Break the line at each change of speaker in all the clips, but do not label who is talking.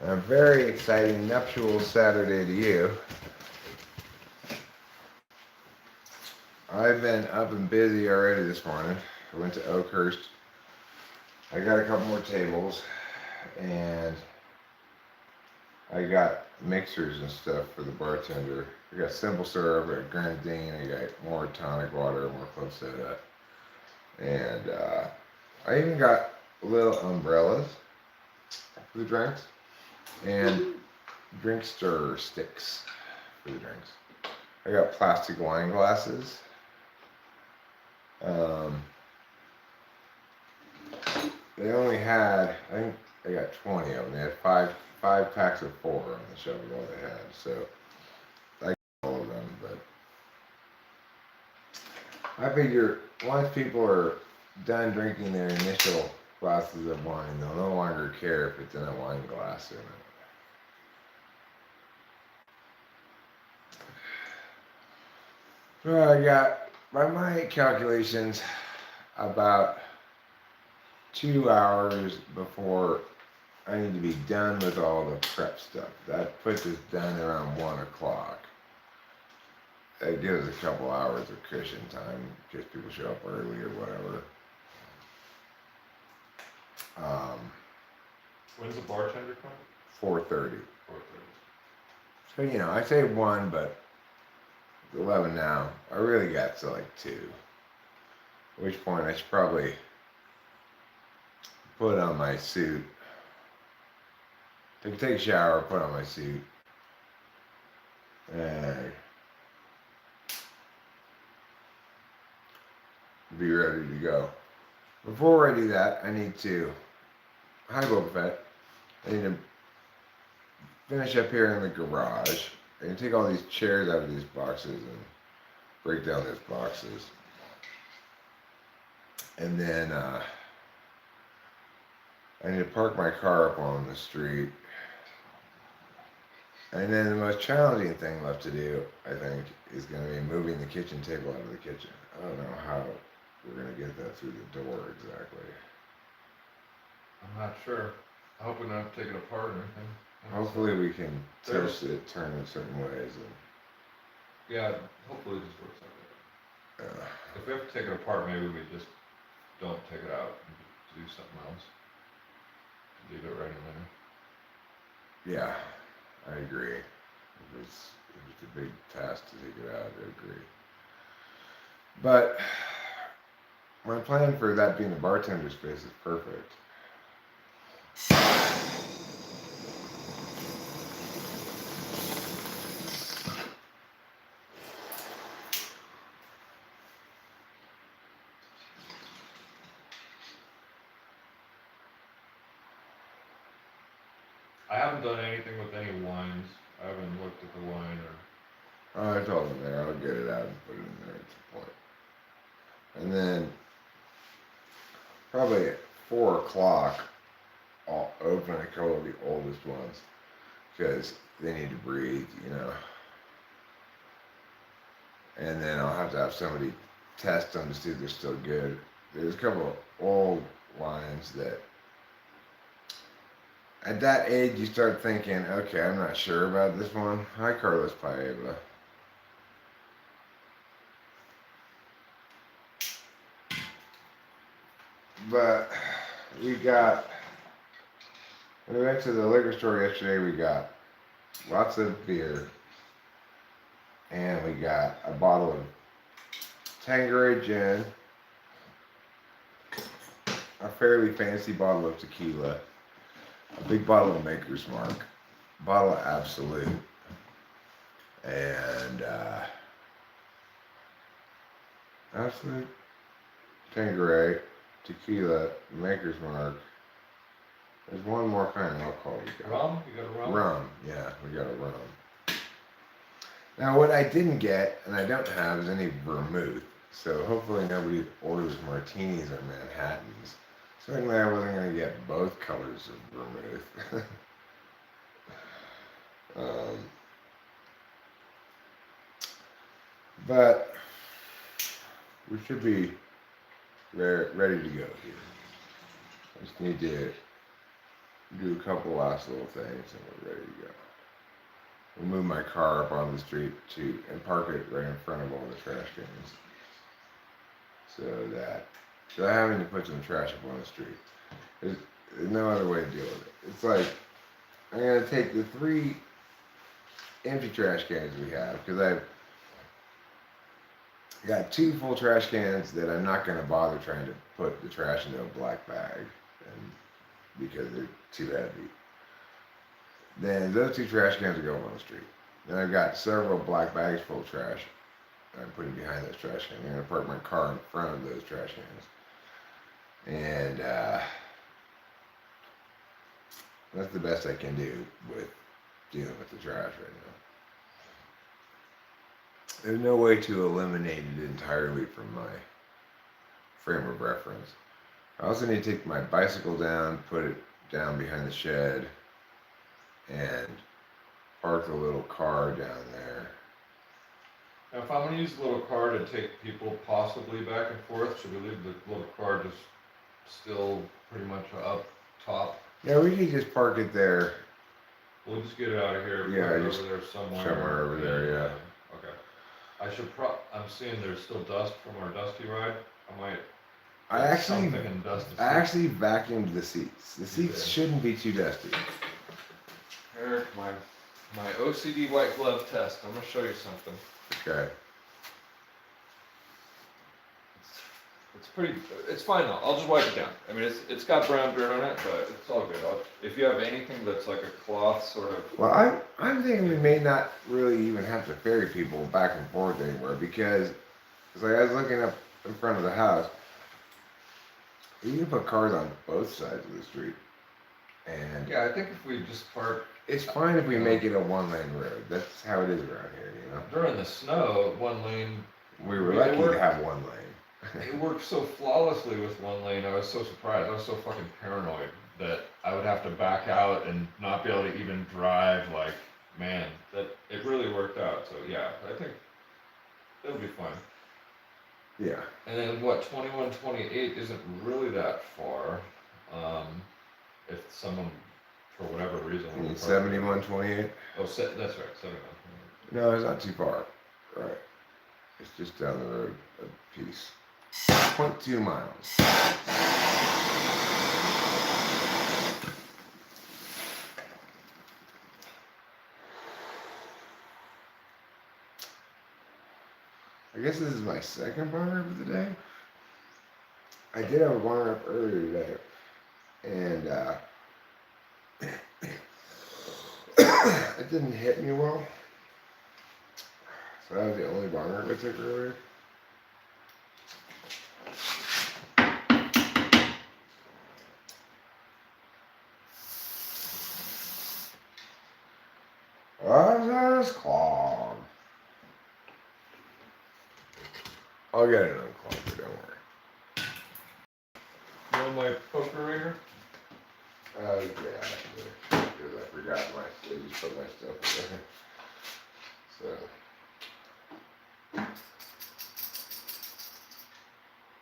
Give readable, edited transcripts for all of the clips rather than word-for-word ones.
A very exciting Nuptials Saturday to you. I've been up and busy already this morning. I went to Oakhurst. I got a couple more tables, and I got mixers and stuff for the bartender. I got simple syrup, I got grenadine, I got more tonic water, more club soda, and I even got little umbrellas for the drinks and drink stir sticks for the drinks. I got plastic wine glasses. They only had, I think they got 20 of them. They had five packs of 4 on the shelf is all they had. So I got all of them, but I figure once people are done drinking their initial glasses of wine, they'll no longer care if it's in a wine glass or not. Well, I got, by my calculations, about 2 hours before I need to be done with all the prep stuff. That puts us done around 1 o'clock. That gives us a couple hours of cushion time in case people show up early or whatever.
When's the bartender come?
4:30.
4:30.
So, I say 1, but it's 11 now. I really got to like 2. At which point I should probably put on my suit. Take a shower, put on my suit, and be ready to go. Before I do that, I need to, hi Boba Fett, I need to finish up here in the garage. I can take all these chairs out of these boxes and break down these boxes. And then I need to park my car up on the street. And then the most challenging thing left to do, I think, is going to be moving the kitchen table out of the kitchen. I don't know how we're going to get that through the door exactly.
I'm not sure. I hope we don't have to take it apart or anything.
Hopefully we can twist it, turn it certain ways. And,
yeah, hopefully it just works out right. If we have to take it apart, maybe we just don't take it out and do something else. Leave it right in there.
Yeah, I agree. If it's a big task to take it out, I agree. But my plan for that being the bartender space is perfect.
I haven't done anything with any wines. I haven't looked at the wine or.
Oh, it's all in there. I'll get it out and put it in there at some point. And then probably at 4 o'clock, I'll open a couple of the oldest ones because they need to breathe, And then I'll have to have somebody test them to see if they're still good. There's a couple of old wines that at that age you start thinking, okay, I'm not sure about this one. Hi, Carlos Paeva. But we went to the liquor store yesterday, we got lots of beer. And we got a bottle of Tanqueray gin, a fairly fancy bottle of tequila, a big bottle of Maker's Mark, a bottle of Absolute, and Absolute, Tanqueray, tequila, Maker's Mark. There's one more kind of alcohol we got.
Rum? You got a rum?
Rum, yeah, we got a rum. Now, what I didn't get, and I don't have, is any vermouth. So hopefully nobody orders martinis or Manhattans. Certainly I wasn't going to get both colors of vermouth. But we should be ready to go here. I just need to do a couple last little things, and we're ready to go. We'll move my car up on the street and park it right in front of all the trash cans, so I having to put some trash up on the street. There's no other way to deal with it. It's like I'm gonna take the 3 empty trash cans we have, because I've got 2 full trash cans that I'm not gonna bother trying to put the trash into a black bag, and because they're too heavy. Then those 2 trash cans will go on the street. Then I've got several black bags full of trash I'm putting behind those trash cans. I'm gonna park my car in front of those trash cans, and that's the best I can do with dealing with the trash right now. There's no way to eliminate it entirely from my frame of reference. I also need to take my bicycle down, put it down behind the shed, and park the little car down there.
Now, if I'm going to use the little car to take people possibly back and forth, should we leave the little car just still pretty much up top?
Yeah, we could just park it there.
We'll just get it out of here.
Yeah,
put it
just
over there somewhere.
Somewhere over there, yeah.
Okay. I'm seeing there's still dust from our dusty ride.
I actually vacuumed the seats. The seats shouldn't be too dusty.
Eric, my OCD white glove test. I'm gonna show you something.
Okay.
It's fine though. I'll just wipe it down. I mean, it's got brown dirt on it, but it's all good. If you have anything that's like a cloth sort of.
Well, I'm thinking we may not really even have to ferry people back and forth anymore, because it's like I was looking up in front of the house. You can put cars on both sides of the street, and
yeah, I think if we just park.
It's fine if we make it a 1-lane road. That's how it is around here, you know.
During the snow, 1 lane.
We were lucky to have 1 lane.
It worked so flawlessly with 1 lane. I was so surprised. I was so fucking paranoid that I would have to back out and not be able to even drive. Like, man, that it really worked out. So yeah, I think it'll be fine.
Yeah.
And then what? 21, 28 isn't really that far. If someone, for whatever reason,
7128.
Oh, that's right, 71.
No, it's not too far. Right. It's just down the road a piece. 0.2 miles. I guess this is my second burn up of the day. I did have a burn up earlier today, and it didn't hit me well. So that was the only burn up I took earlier. That's clogged. I'll get it unclogged, don't worry.
You want my poker ringer?
Yeah, because I forgot I just put my stuff in there. So.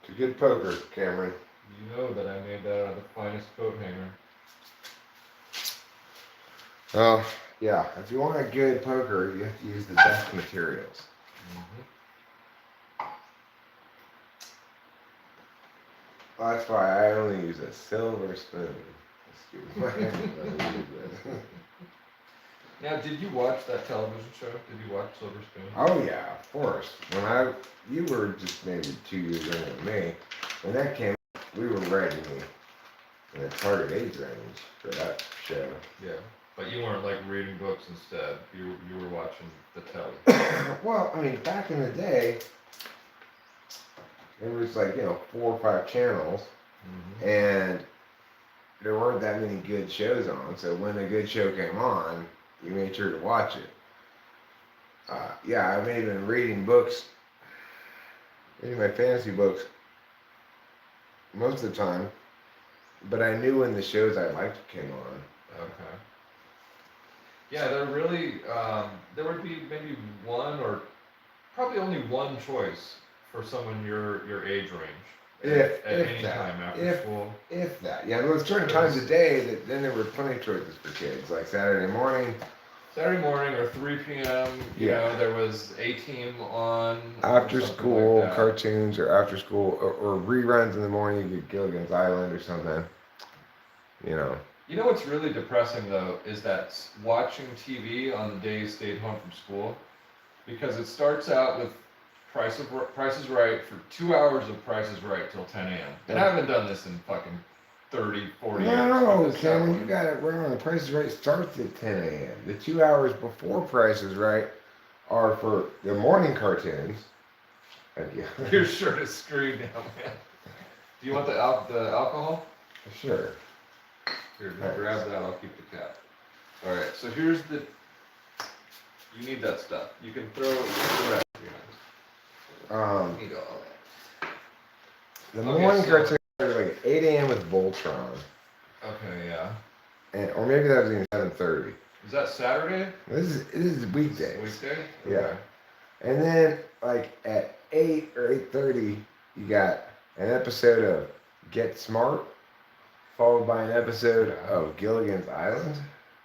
It's a good poker, Cameron.
You know that I made that out of the finest coat hanger.
Oh, yeah. If you want a good poker, you have to use the best materials.
Mm-hmm.
Well, that's why I only use a silver spoon.
Now, did you watch that television show? Did you watch Silver Spoon?
Oh yeah, of course. You were just maybe 2 years younger than me. When that came, we were right in the target age range for that show.
Yeah, but you weren't like reading books instead. You were watching the telly.
Well, I mean, back in the day, there was like 4 or 5 channels, and there weren't that many good shows on. So when a good show came on, you made sure to watch it. Yeah, I've been reading books, reading my fantasy books most of the time, but I knew when the shows I liked came on.
Okay. Yeah, there would be maybe one or probably only one choice for someone your age range
If
any
that,
time after
if
school.
if that, yeah, there was certain times of day that then there were plenty of choices for kids, like Saturday morning,
Or 3 p.m. You
Yeah.
know, there was A-Team on.
after
or something
school
like that.
cartoons, or after school or reruns in the morning. You get Gilligan's Island or something. You know.
You know what's really depressing though is that watching TV on the day you stayed home from school, because it starts out with Price is Right for 2 hours of Price is Right till 10 a.m. And I haven't done this in fucking 30, 40 years.
No, Cameron, you got it wrong. The Price is Right starts at 10 a.m. The 2 hours before Price is Right are for the morning cartoons.
Your shirt is screwed now, man. Do you want the alcohol?
Sure.
Here, just grab that. I'll keep the cap. All right. So here's the. You need that stuff. You can throw it. Need all that.
The morning cartoons are like 8 a.m. with Voltron.
Okay. Yeah.
And, or maybe that was even 7:30.
Is that Saturday?
This is weekdays.
Weekday?
Yeah.
Okay.
And then like at 8 or 8:30, you got an episode of Get Smart, followed by an episode of Gilligan's Island.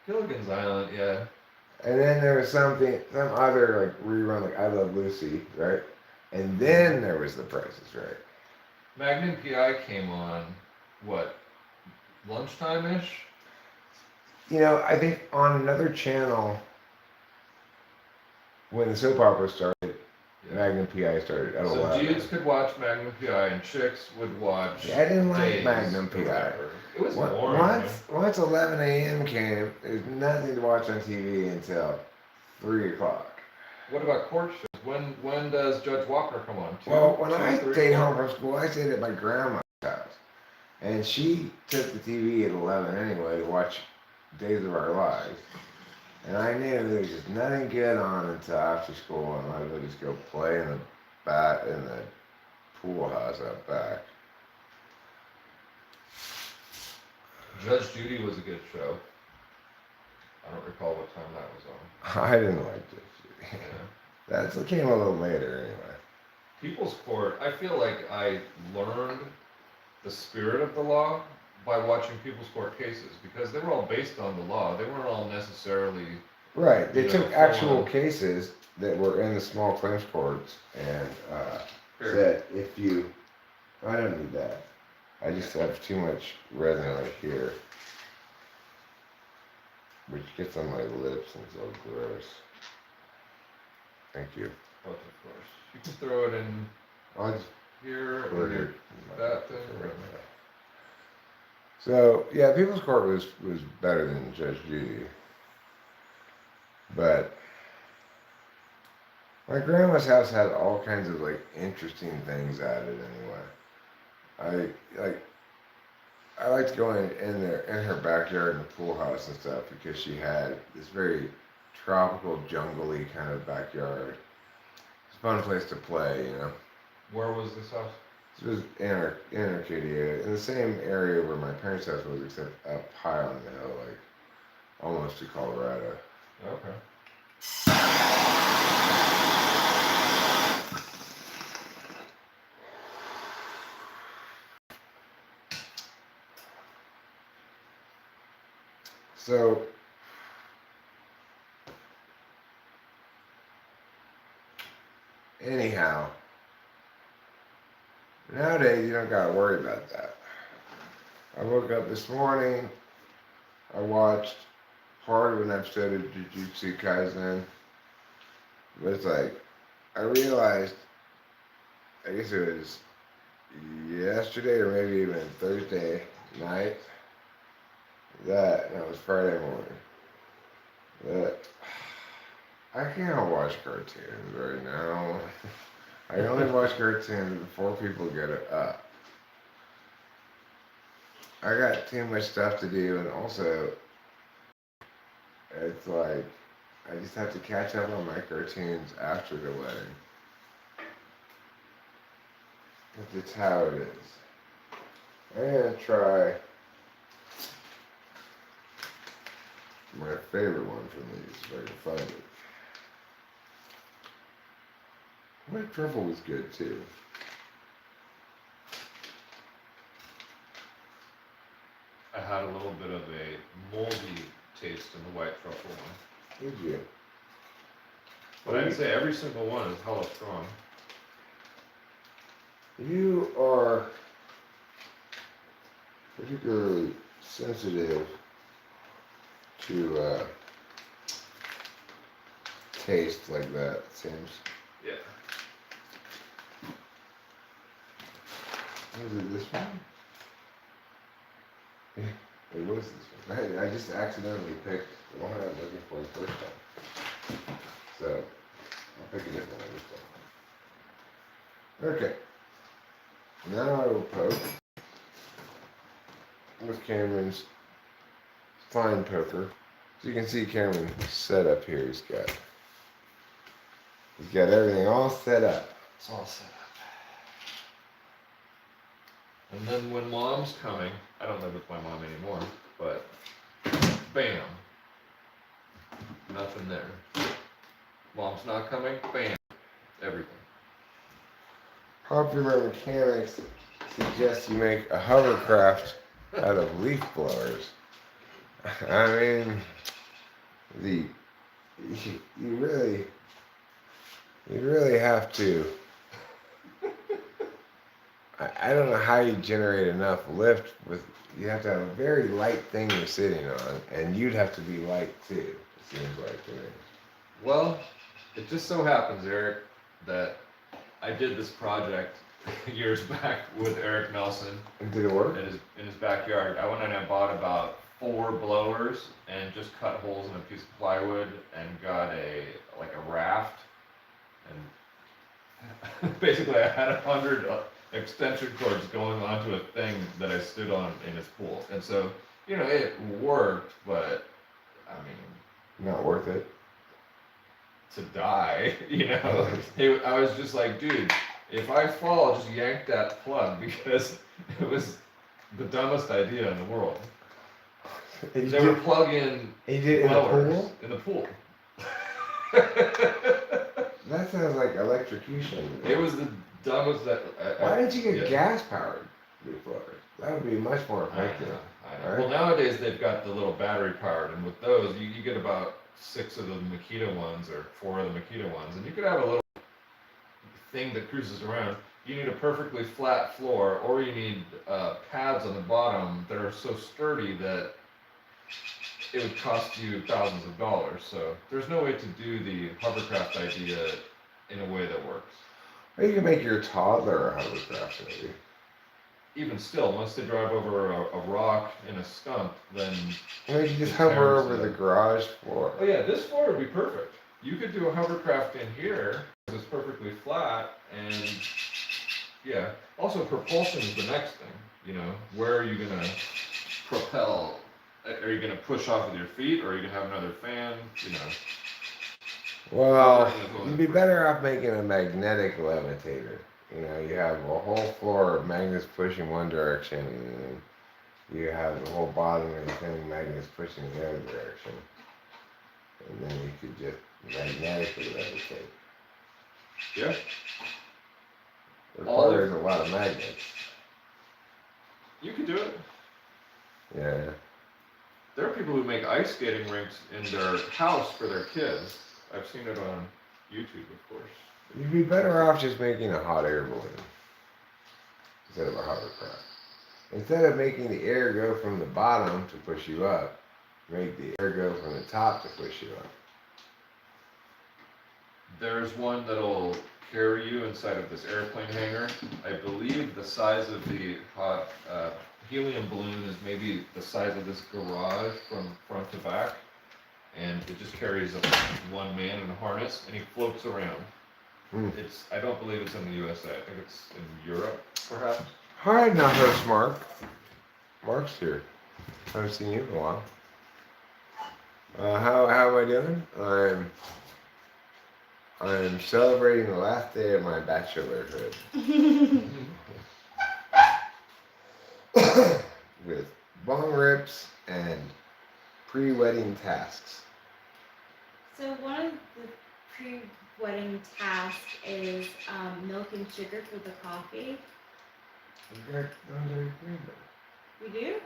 Gilligan's Island, yeah.
And then there was some other like rerun, like I Love Lucy, right? And then there was The Price is Right.
Magnum PI came on, what, lunchtime-ish?
You know, I think on another channel, when the soap opera started, Magnum PI started at 11.
So dudes could watch Magnum PI and chicks would watch.
I didn't like
Days
Magnum
or
PI.
whatever. It was boring.
Once 11 a.m. came, there's nothing to watch on TV until 3 o'clock.
What about court shows? When does Judge Walker come on?
When I stayed home from school, I stayed at my grandma's house. And she took the TV at 11 anyway to watch Days of Our Lives. And I knew there was just nothing good on until after school, and I would just go play in the pool house out back.
Judge Judy was a good show. I don't recall what time that was on.
I didn't like Judge Judy. That came a little later anyway.
People's Court, I feel like I learned the spirit of the law by watching People's Court cases, because they were all based on the law. They weren't all necessarily...
Right. They took actual cases that were in the small claims courts and said if you... I don't need that. I just have too much resin right here, which gets on my lips and it's all gross. Thank you.
Oh, of course. You can throw it in
I'll just
here
put
or
it
that thing.
right there. So yeah, People's Court was better than Judge Judy, but my grandma's house had all kinds of like interesting things added anyway. I liked going in there in her backyard in the pool house and stuff because she had this very tropical, jungly kind of backyard. It's a fun place to play, you know.
Where was this house?
This was in Arcadia, in the same area where my parents' house was, except up high on the hill, like almost to Colorado.
Okay.
So, anyhow, nowadays you don't gotta worry about that. I woke up this morning, I watched part of an episode of Jujutsu Kaisen, but it's like, I realized, I guess it was yesterday or maybe even Thursday night, that was Friday morning, that I can't watch cartoons right now. I only watch cartoons before people get up. I got too much stuff to do, and also, it's like, I just have to catch up on my cartoons after the wedding. That's just how it is. I'm gonna try my favorite one from these, if I can find it. White truffle was good too.
had a little bit of a moldy taste in the white truffle one.
Did you?
But I'd say every single one is hella strong.
You are particularly sensitive to taste like that, it seems.
Yeah.
Was it this one? Yeah, it was this one. I just accidentally picked the one I was looking for the first time. So, I'll pick a different one this time. Okay. Now I will poke with Cameron's fine poker. So you can see Cameron's set up here. He's got everything all set up.
It's all set up. And then when mom's coming, I don't live with my mom anymore, but bam. Nothing there. Mom's not coming, bam. Everything.
Popular mechanics suggest you make a hovercraft out of leaf blowers. I mean, you really have to. I don't know how you generate enough lift with. You have to have a very light thing you're sitting on, and you'd have to be light too. It seems like to me.
Well, it just so happens, Eric, that I did this project years back with Eric Nelson.
And did it work?
In his backyard. I went and I bought about 4 blowers and just cut holes in a piece of plywood and got a raft. And basically I had 100 extension cords going onto a thing that I stood on in his pool. And so, it worked, but I mean,
Not worth it.
to die, I was just like, dude, if I fall, just yank that plug, because it was the dumbest idea in the world. They were plug-in blowers in the pool.
That sounds like electrocution.
It was the dumbest.
Why did you get gas-powered leaf blowers? That would be much more effective.
I know. Well, nowadays they've got the little battery-powered, and with those, you get about 6 of the Makita ones or 4 of the Makita ones, and you could have a little thing that cruises around. You need a perfectly flat floor, or you need pads on the bottom that are so sturdy that it would cost you thousands of dollars. So there's no way to do the hovercraft idea in a way that works.
Or you can make your toddler a hovercraft, maybe.
Even still, once they drive over a rock and a stump, then...
Or you can just hover over the garage floor.
Oh yeah, this floor would be perfect. You could do a hovercraft in here, because it's perfectly flat, and yeah. Also, propulsion is the next thing, Where are you going to propel? Are you going to push off with your feet, or are you going to have another fan,
Well, you'd be better off making a magnetic levitator. You have a whole floor of magnets pushing one direction, and you have the whole bottom of the thing magnets pushing the other direction. And then you could just magnetically levitate.
Yeah.
It requires a lot of magnets.
You could do it.
Yeah.
There are people who make ice skating rinks in their house for their kids. I've seen it on YouTube, of course.
You'd be better off just making a hot air balloon instead of a hovercraft. Instead of making the air go from the bottom to push you up, make the air go from the top to push you up.
There's one that'll carry you inside of this airplane hangar. I believe the size of the hot helium balloon is maybe the size of this garage from front to back, and it just carries one man in a harness, and he floats around. I don't believe it's in the USA. I think it's in Europe, perhaps.
Hi, not Mark. Mark's here. I haven't seen you in a while. How am I doing? I'm celebrating the last day of my bachelorhood. With bong rips and pre-wedding tasks.
So one of the pre-wedding tasks is milk and sugar for the coffee.
You do?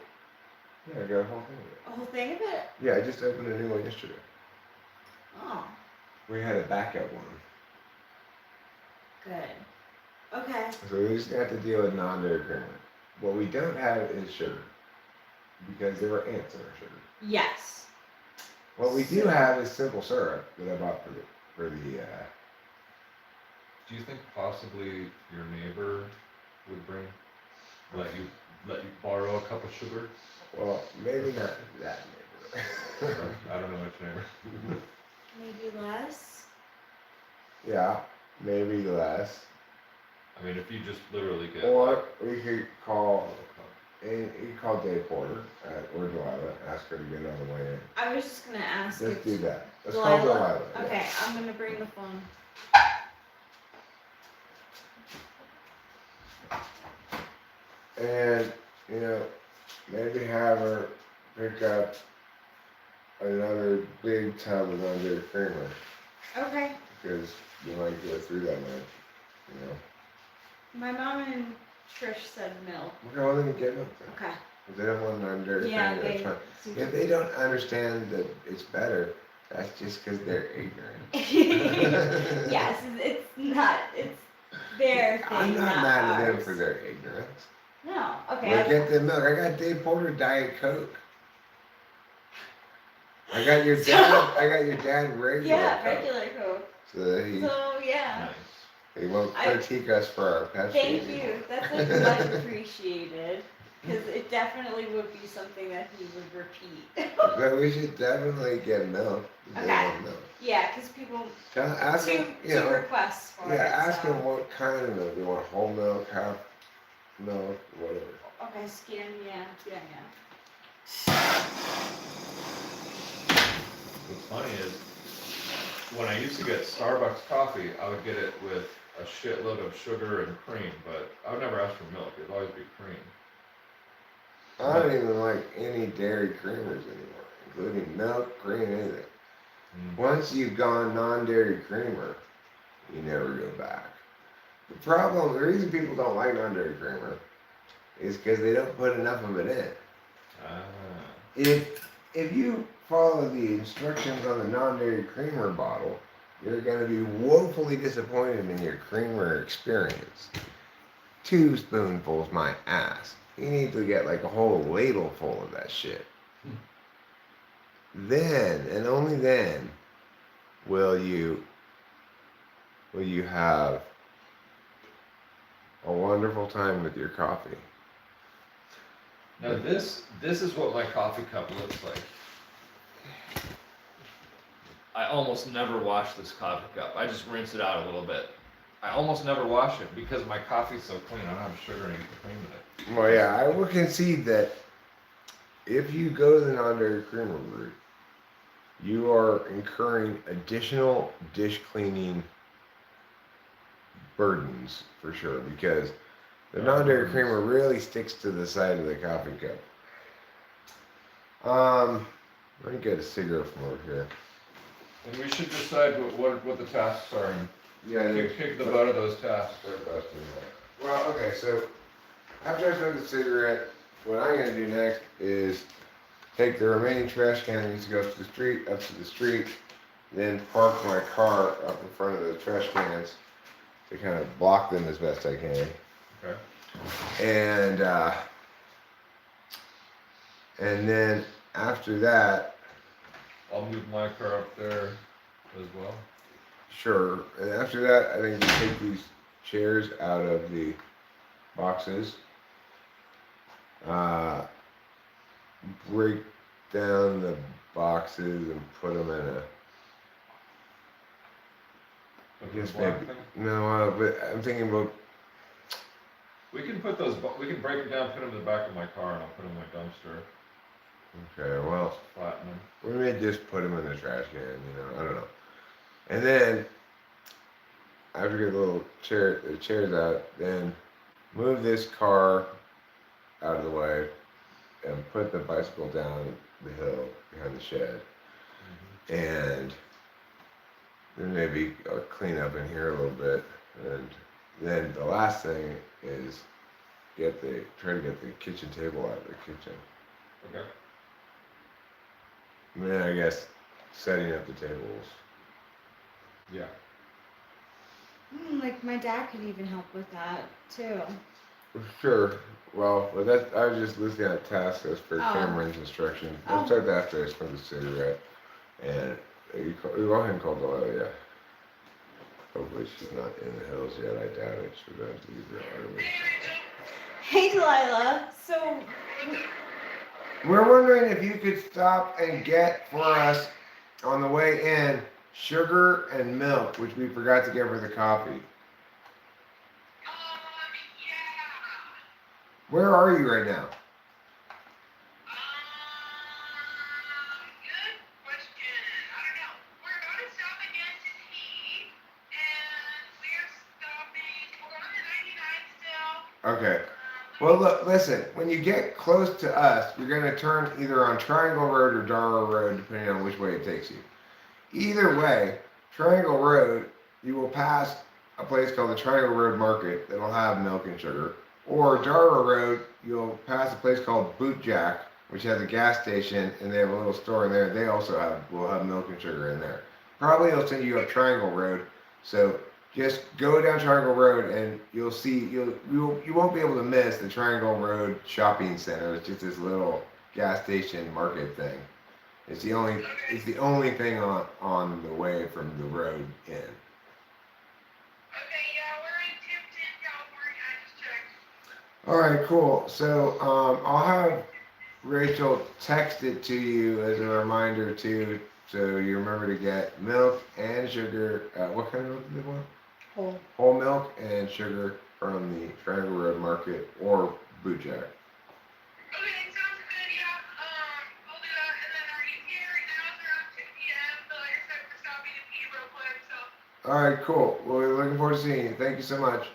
Yeah, I got a whole thing of it.
A whole thing of it?
Yeah, I just opened a new one yesterday.
Oh,
We had a backup one.
good. Okay.
So we just got to deal with non-dairy creamer. What we don't have is sugar. Because there were ants in our sugar.
Yes.
What we do have is simple syrup that I bought for the
Do you think possibly your neighbor would let you borrow a cup of sugar?
well, maybe not that neighbor.
I don't know which neighbor.
Maybe less.
Yeah, maybe less.
I mean, if you just literally get
Or we could call,
like,
and you could call Dave Porter or Delilah, ask her to get on the way in.
I was just gonna ask
Let's
if
do that. Let's call Delilah. Yeah.
Okay, I'm gonna bring the phone.
And, you know, maybe have her pick up another big tub of non-dairy creamer.
Okay.
Because you might go through that much, you know.
My mom and Trish said milk.
Okay, well, then get them.
Okay.
If they don't want non-dairy
Yeah,
creamer, that's fine. If they don't understand that it's better, that's just because they're ignorant.
Yes, it's not. It's their thing.
I'm not mad at them
ours.
for their ignorance.
No. Okay.
Look at the milk. I got Dave Porter Diet Coke. I got your dad regular
Yeah,
Coke.
regular Coke.
So that
Yeah.
nice.
he won't critique us for our Pepsi.
Thank
anymore.
you. That's like much appreciated. Because it definitely would be something that he would repeat.
But we should definitely get milk. They
Okay.
want milk.
Yeah, because people
Ask him, you
two
know,
requests for it.
ask
so.
him what kind of milk. You want whole milk, half milk, whatever.
Okay, skin, yeah.
What's funny is, when I used to get Starbucks coffee, I would get it with a shitload of sugar and cream, but I would never ask for milk. It'd always be cream.
I don't even like any dairy creamers anymore, including milk, cream, anything. Once you've gone non-dairy creamer, you never go back. The reason people don't like non-dairy creamer is because they don't put enough of it in.
Ah.
If you follow the instructions on the non-dairy creamer bottle, you're going to be woefully disappointed in your creamer experience. 2 spoonfuls my ass. You need to get like a whole ladle full of that shit. Then, and only then, will you have a wonderful time with your coffee.
Now this is what my coffee cup looks like. I almost never wash this coffee cup. I just rinse it out a little bit. I almost never wash it because my coffee's so clean. I don't have sugar and cream in it.
Well, yeah, I will concede that if you go the non-dairy creamer route, you are incurring additional dish cleaning burdens for sure, because the non-dairy creamer really sticks to the side of the coffee cup. Let me get a cigarette from over here.
And we should decide what the tasks are and kick the butt of those tasks.
Well, okay, so after I smoke the cigarette, what I'm gonna do next is take the remaining trash can that needs to go up to the street, then park my car up in front of the trash cans to kind of block them as best I can.
Okay.
And then after that,
I'll move my car up there as well.
sure. And after that, I think we take these chairs out of the boxes, break down the boxes and put them in a. I guess maybe no, but I'm thinking about.
We can put those. We can break them down, put them in the back of my car, and I'll put them in my dumpster.
Okay, well,
Flatten them.
we may just put them in the trash can. You know, I don't know. And then after we get the chairs out, then move this car out of the way and put the bicycle down the hill behind the shed. And then maybe I'll clean up in here a little bit. And then the last thing is try to get the kitchen table out of the kitchen.
Okay.
And then I guess setting up the tables.
Yeah.
Like my dad could even help with that too.
Sure. Well, but that I was just listening at task list for
Oh.
Cameron's instructions.
Oh.
I'll start that after I smoke a cigarette. And you go ahead and call Delilah. Hopefully she's not in the hills yet. I doubt it. She'll have to leave her early.
Hey Delilah. So
We're wondering if you could stop and get for us on the way in sugar and milk, which we forgot to get for the coffee.
Yeah.
Where are you right now?
Good question. I don't know. We're about to stop again to tea, and we're stopping. We're on the 99 still.
Okay. Well, look, listen. When you get close to us, you're gonna turn either on Triangle Road or Darrow Road, depending on which way it takes you. Either way, Triangle Road, you will pass a place called the Triangle Road Market that'll have milk and sugar. Or Darrow Road, you'll pass a place called Boot Jack, which has a gas station, and they have a little store in there. They also will have milk and sugar in there. Probably they'll send you up Triangle Road. So just go down Triangle Road, and you'll see you won't be able to miss the Triangle Road Shopping Center. It's just this little gas station market thing. It's the only thing on the way from the road in.
Okay, yeah, we're in Tipton, California. I just checked.
All right, cool. So I'll have Rachel text it to you as a reminder too, so you remember to get milk and sugar. What kind of milk do they want?
whole.
Whole milk and sugar from the Triangle Road Market or Boot Jack.
Okay, sounds good. Yeah. We'll do that. And then are you here right now? It's around 2 p.m. So like I said, we're stopping to pee real quick. So
All right, cool. Well, we're looking forward to seeing you. Thank you so much.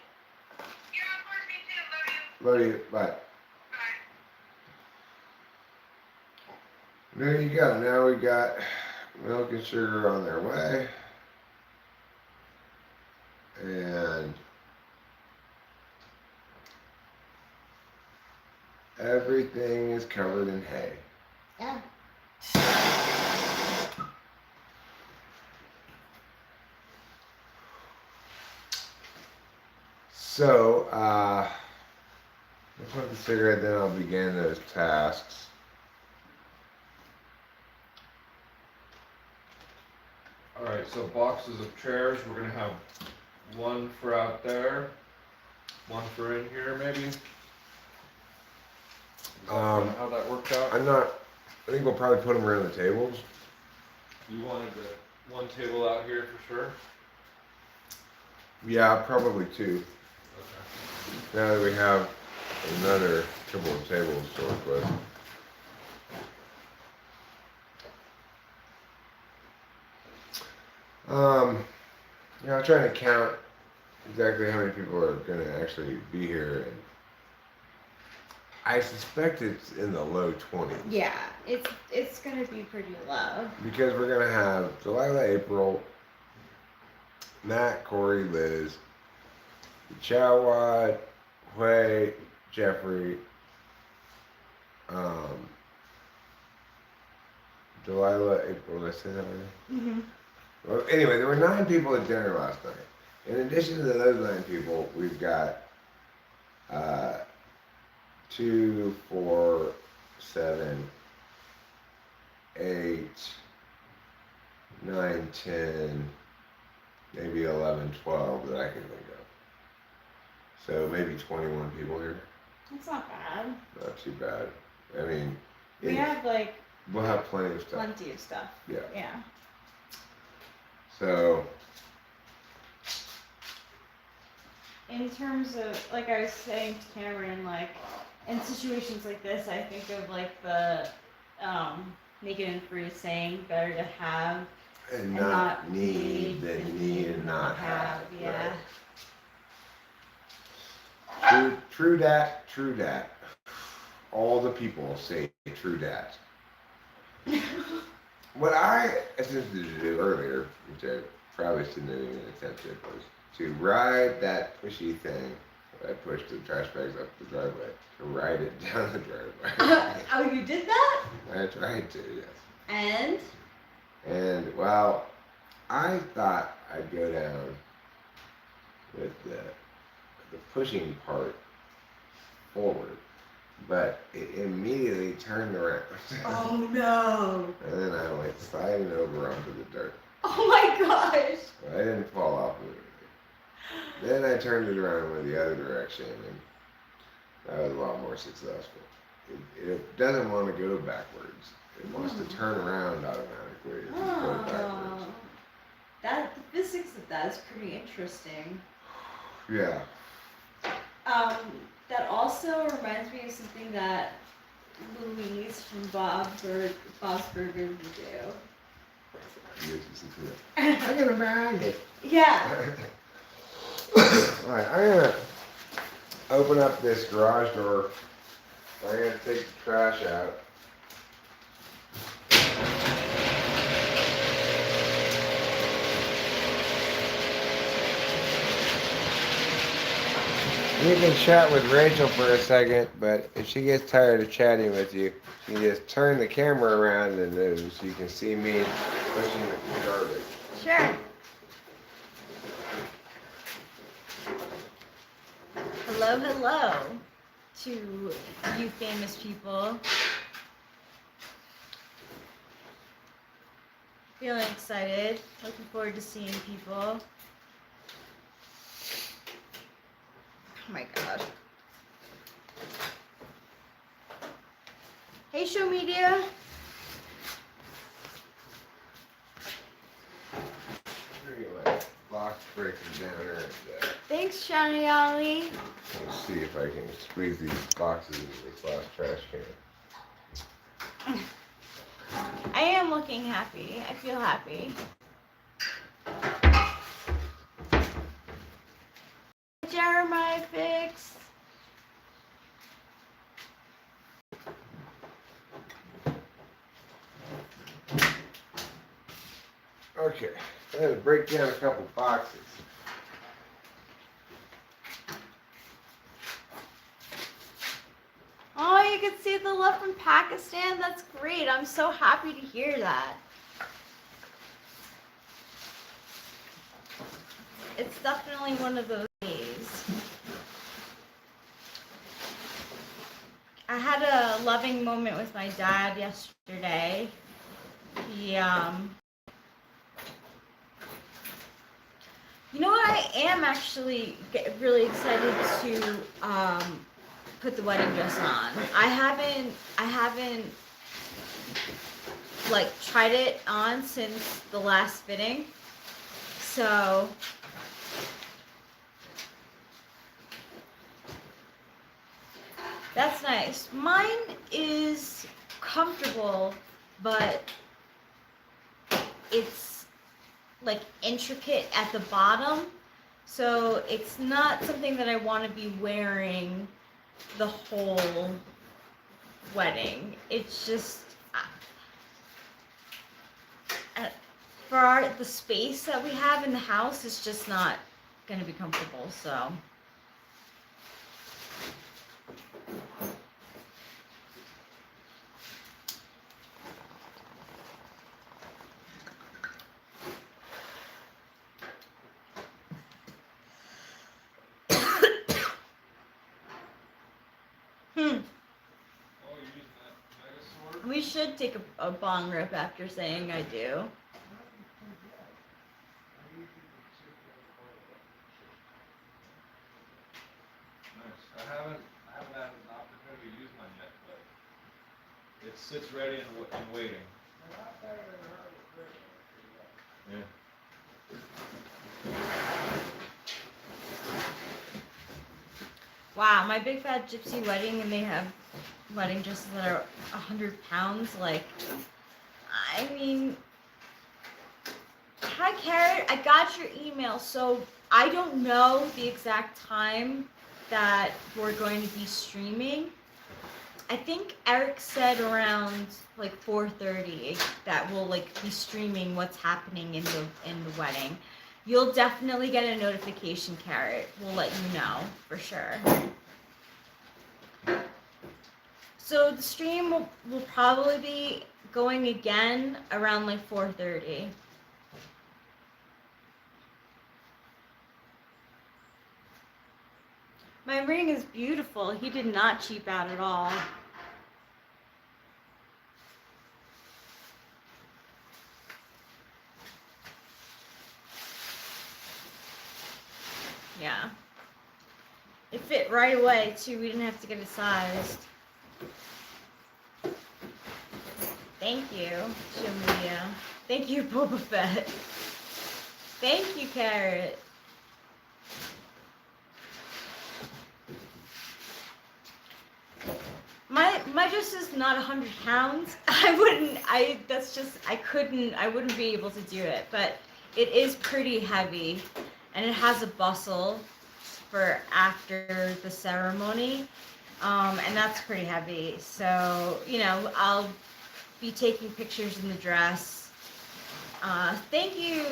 yeah, of course, me too. Love you.
Love you. Bye.
Bye.
There you go. Now we got milk and sugar on their way. And everything is covered in hay.
Yeah.
So, I'll smoke the cigarette, then I'll begin those tasks.
Alright, so boxes of chairs, we're gonna have one for out there, one for in here maybe? Is that kinda how that worked out?
I think we'll probably put them around the tables.
You wanted the one table out here for sure?
Yeah, probably two.
Okay.
Now that we have another couple of tables to work with. I'm trying to count exactly how many people are going to actually be here, and I suspect it's in the low 20s.
Yeah. It's gonna be pretty low.
Because we're going to have Delilah, April, Matt, Corey, Liz, Chawad, Hui, Jeffrey, Delilah, April, did I say that right?
Mm-hmm.
Well, anyway, there were 9 people at dinner last night. In addition to those 9 people, we've got 2, 4, 7, 8, 9, 10, maybe 11, 12 that I can think of. So maybe 21 people here.
That's not bad.
Not too bad. I mean,
We have like
we'll have plenty of stuff.
plenty of stuff.
Yeah.
Yeah.
So,
In terms of, like I was saying to Cameron, like in situations like this, I think of like the naked and free saying, better to have
and
and
not need than need and not have.
Yeah.
Right. True dat, true dat. All the people say true dat. What I attempted to do earlier, which I probably shouldn't have even attempted, was to ride that pushy thing I pushed the trash bags up the driveway to ride it down the driveway.
Oh, you did that?
I tried to, yes.
And?
And, well, I thought I'd go down with the pushing part forward, but it immediately turned around.
Oh no.
And then I went sliding over onto the dirt.
Oh my gosh.
But I didn't fall off of it. Then I turned it around and went the other direction, and that was a lot more successful. It doesn't want to go backwards. It wants to turn around automatically if you go backwards.
The physics of that is pretty interesting.
Yeah.
That also reminds me of something that Louise from Bob's Burgers would do.
I'm gonna bag it.
Yeah.
Alright, I'm gonna open up this garage door. I'm gonna take the trash out. You can chat with Rachel for a second, but if she gets tired of chatting with you, you just turn the camera around and then so you can see me pushing the garbage.
Sure. Hello, hello to you famous people. Feeling excited, looking forward to seeing people. Oh my god. Hey, Show Media.
Box breaking down there.
Thanks, Shani Ali.
Let's see if I can squeeze these boxes into this last trash can.
I am looking happy. I feel happy. Jeremiah Fix.
Okay, I had to break down a couple boxes.
Oh, you can see the love from Pakistan. That's great. I'm so happy to hear that. It's definitely one of those days. I had a loving moment with my dad yesterday. He, you know what? I am actually really excited to put the wedding dress on. I haven't like tried it on since the last fitting. So that's nice. Mine is comfortable, but it's like intricate at the bottom. So it's not something that I want to be wearing the whole wedding. It's just for the space that we have in the house, it's just not going to be comfortable. So we should take a bong rip after saying I do.
Nice. I haven't had an opportunity to use mine yet, but it sits ready and waiting. Yeah.
Wow, my big fat gypsy wedding, and they have wedding dresses that are 100 pounds. Like, I mean, hi Carrot, I got your email. So I don't know the exact time that we're going to be streaming. I think Eric said around like 4:30 that we'll like be streaming what's happening in the wedding. you'll definitely get a notification, Carrot. We'll let you know for sure. So the stream will probably be going again around like 4:30. My ring is beautiful. He did not cheap out at all. Yeah. It fit right away too. We didn't have to get it sized. Thank you, Shamiya. Thank you, Boba Fett. Thank you, Carrot. My dress is not 100 pounds. I wouldn't be able to do it, but it is pretty heavy, and it has a bustle for after the ceremony, and that's pretty heavy. So, you know, I'll be taking pictures in the dress. Thank you,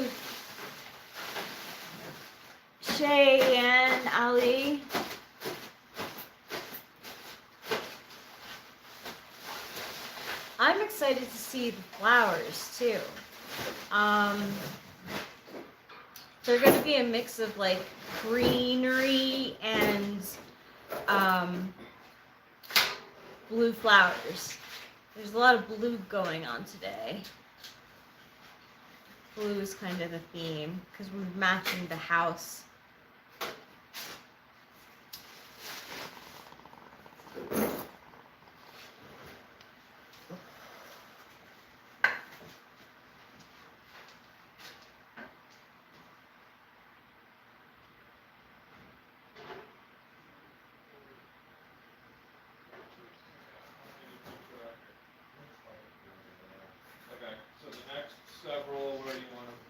Shay and Ali. I'm excited to see the flowers too. They're going to be a mix of like greenery and blue flowers. There's a lot of blue going on today. Blue is kind of the theme because we're matching the house.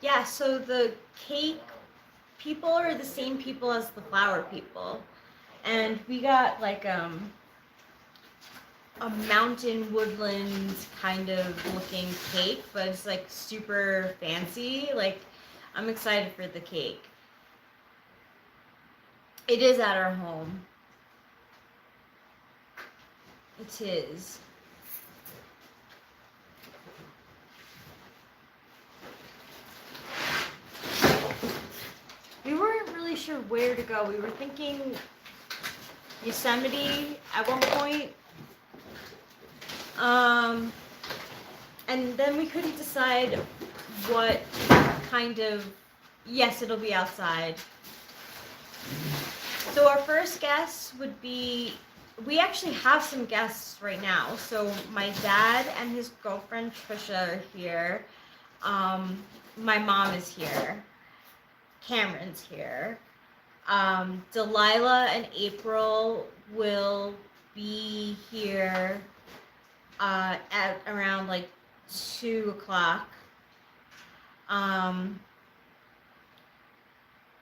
Yeah, so the cake people are the same people as the flower people. And we got like a mountain woodland kind of looking cake, but it's like super fancy. Like, I'm excited for the cake. It is at our home. It is. We weren't really sure where to go. We were thinking Yosemite at one point. And then we couldn't decide what kind of, yes, it'll be outside. So our first guest would be, we actually have some guests right now. So my dad and his girlfriend Trisha are here. My mom is here. Cameron's here. Delilah and April will be here at around like 2 o'clock. And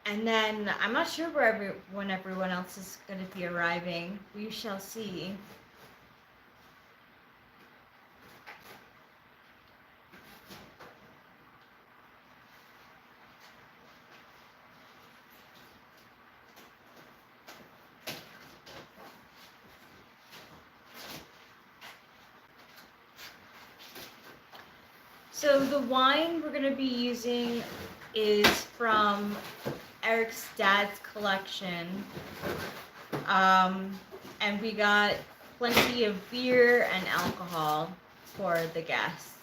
then I'm not sure when everyone else is going to be arriving. We shall see. So the wine we're going to be using is from Eric's dad's collection. And we got plenty of beer and alcohol for the guests.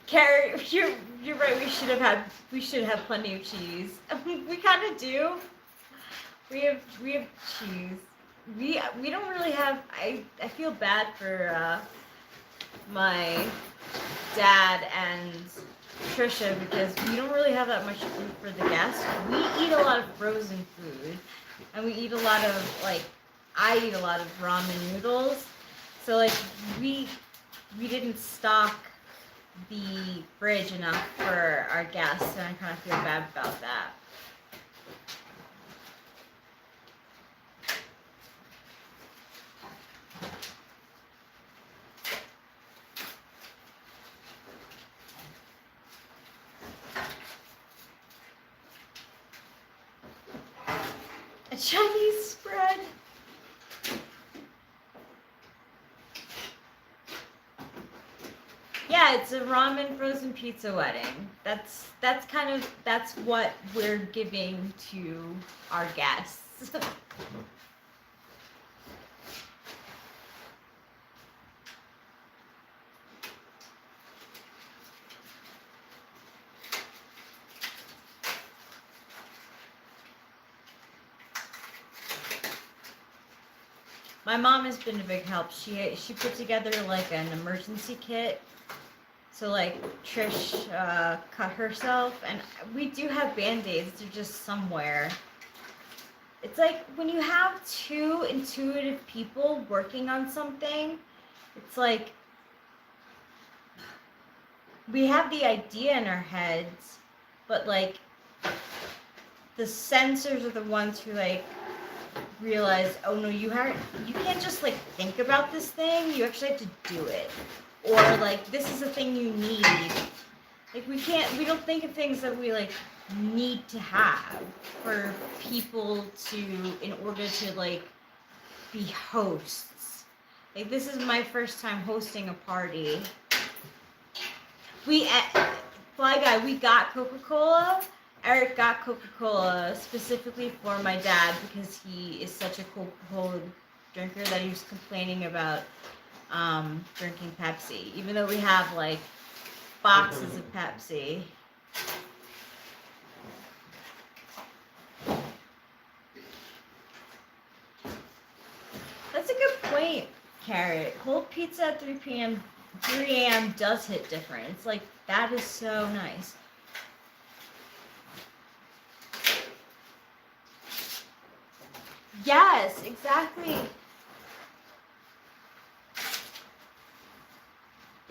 Carrie, you're right. We should have plenty of cheese. We kind of do. We have cheese. We don't really have. I feel bad for my dad and Trisha because we don't really have that much food for the guests. We eat a lot of frozen food, and we eat a lot of I eat a lot of ramen noodles. So like we didn't stock the fridge enough for our guests, and I kind of feel bad about that. Yeah, it's a ramen frozen pizza wedding. That's what we're giving to our guests. My mom has been a big help. She put together like an emergency kit. So like Trish cut herself, and we do have band-aids. They're just somewhere. It's like when you have two intuitive people working on something, it's like we have the idea in our heads, but like the sensors are the ones who like realize, oh no, you can't just like think about this thing, you actually have to do it. Or like this is a thing you need. Like we don't think of things that we like need to have for people to, in order to like be hosts. Like this is my first time hosting a party. Fly Guy, we got Coca-Cola. Eric got Coca-Cola specifically for my dad because he is such a Coca-Cola drinker that he was complaining about drinking Pepsi, even though we have like boxes of Pepsi. That's a good point, Carrot. Cold pizza at 3 a.m. does hit different. It's like, that is so nice. Yes, exactly.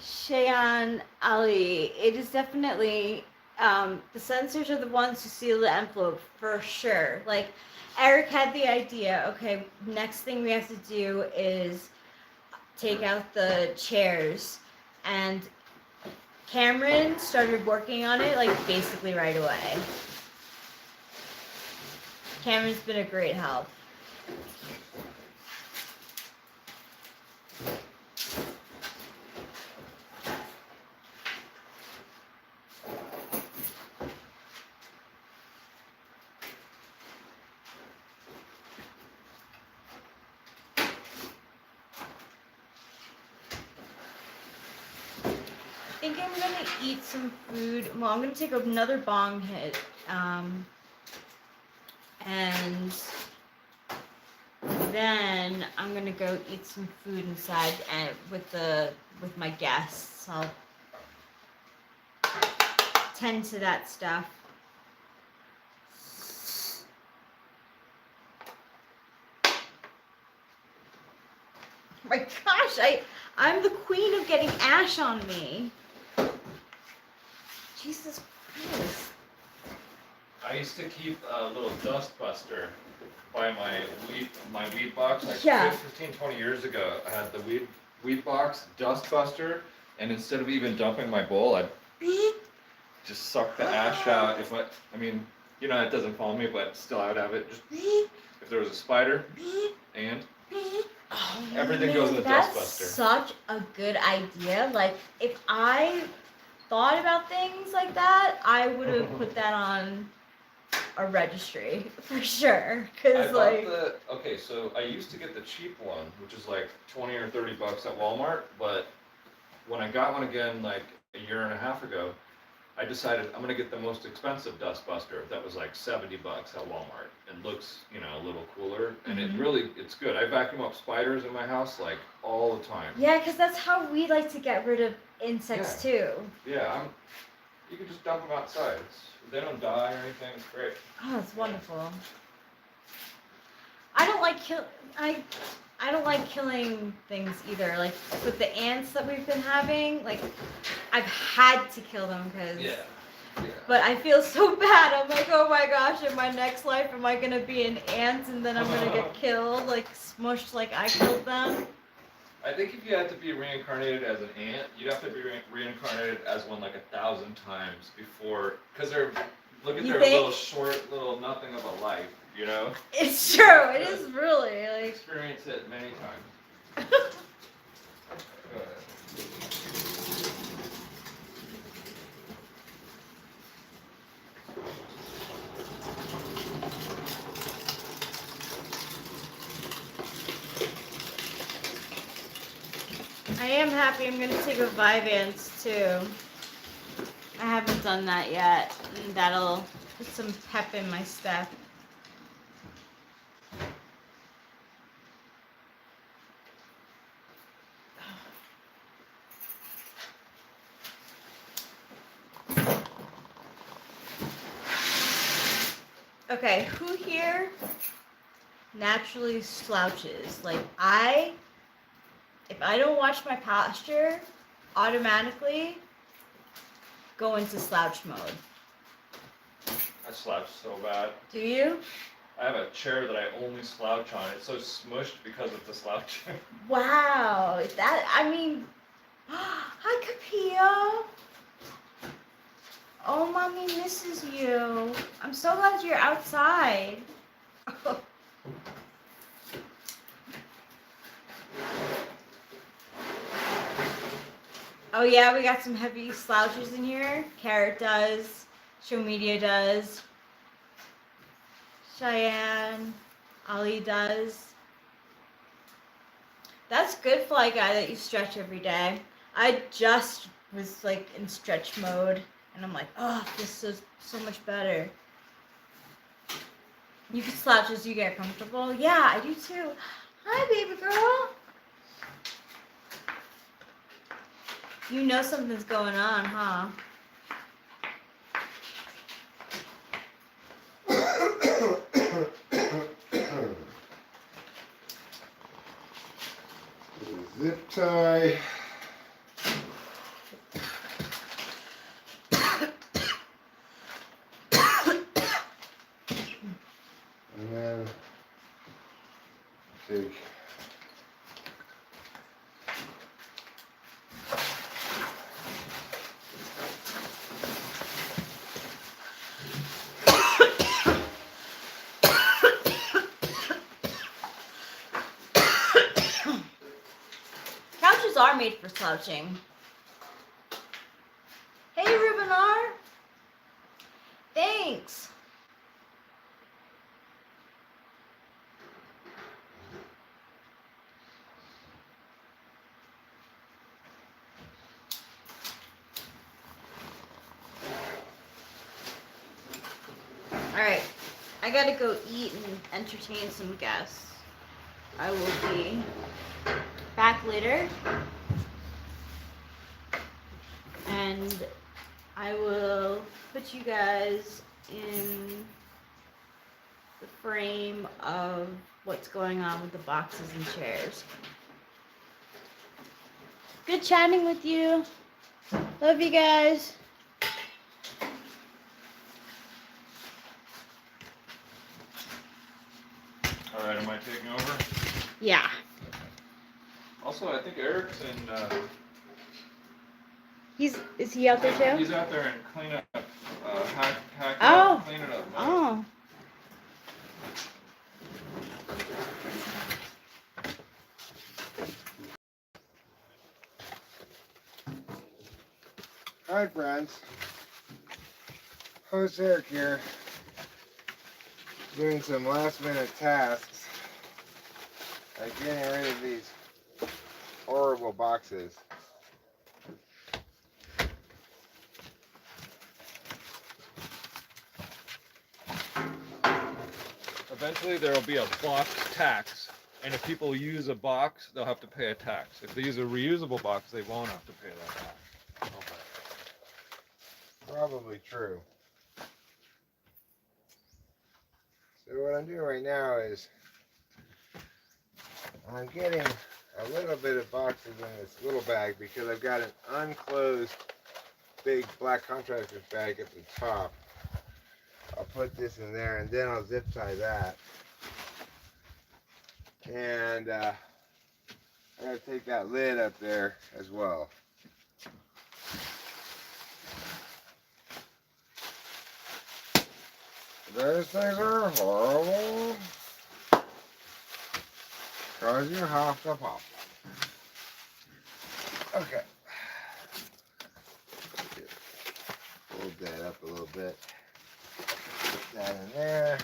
Shayan Ali, it is definitely, the sensors are the ones who seal the envelope, for sure. Like, Eric had the idea, okay, next thing we have to do is take out the chairs. And Cameron started working on it, like, basically right away. Cameron's been a great help. I think I'm gonna eat some food. Well, I'm gonna take another bong hit, and then I'm gonna go eat some food inside and with my guests. I'll tend to that stuff. Oh my gosh, I'm the queen of getting ash on me. Jesus Christ.
I used to keep a little dust buster by my weed box. Like
Yeah.
15, 20 years ago, I had the weed box dust buster, and instead of even dumping my bowl, I'd just suck the ash out. I mean, you know, it doesn't follow me, but still I would have it just, if there was a spider, and
Oh,
everything goes in the dust
that's
buster.
Such a good idea. Like, if I thought about things like that, I would have put that on a registry for sure. Cause like,
okay, so I used to get the cheap one, which is like 20 or 30 bucks at Walmart, but when I got one again like a year and a half ago, I decided I'm gonna get the most expensive dust buster that was like 70 bucks at Walmart and looks, you know, a little cooler, and it's good. I vacuum up spiders in my house like all the time.
yeah, cause that's how we like to get rid of insects too.
Yeah, you can just dump them outside. They don't die or anything. It's great.
Oh, that's wonderful. I don't like killing things either. Like with the ants that we've been having, like I've had to kill them because.
Yeah.
But I feel so bad. I'm like, oh my gosh, in my next life, am I gonna be an ant and then I'm gonna get killed, like smushed, like I killed them?
I think if you had to be reincarnated as an ant, you'd have to be reincarnated as one like 1,000 times before, because look at their little short, little nothing of a life, you know?
It's true. It is really like.
Experience it many times.
I am happy. I'm gonna take a Vyvanse too. I haven't done that yet, and that'll put some pep in my step. Okay, who here naturally slouches? Like if I don't watch my posture, automatically go into slouch mode.
I slouch so bad.
Do you?
I have a chair that I only slouch on. It's so smushed because of the slouching.
Wow, hi Capio. Oh, mommy misses you. I'm so glad you're outside. Oh yeah, we got some heavy slouchers in here. Carrot does. Show Media does. Cheyenne. Ali does. That's good, Fly Guy, that you stretch every day. I just was like in stretch mode, and I'm like, oh, this is so much better. You can slouch as you get comfortable. Yeah, I do too. Hi, baby girl. You know something's going on, huh?
Zip tie. And then take
Couches are made for slouching. Hey, Rubenar. Thanks. Alright, I gotta go eat and entertain some guests. I will be back later. And I will put you guys in the frame of what's going on with the boxes and chairs. Good chatting with you. Love you guys.
Alright, am I taking over?
Yeah.
Also, I think Eric's in,
Is he out there too?
he's out there and clean up, hack it
Oh.
up, clean it up.
Oh.
Hi friends, host Eric here, doing some last minute tasks, like getting rid of these horrible boxes.
Eventually there will be a box tax, and if people use a box, they'll have to pay a tax. If they use a reusable box, they won't have to pay that tax.
Probably true. So what I'm doing right now is I'm getting a little bit of boxes in this little bag because I've got an unclosed big black contractor's bag at the top. I'll put this in there and then I'll zip tie that. And I gotta take that lid up there as well. Those things are horrible. Cause you have to pop them. Okay. Fold that up a little bit. Put that in there.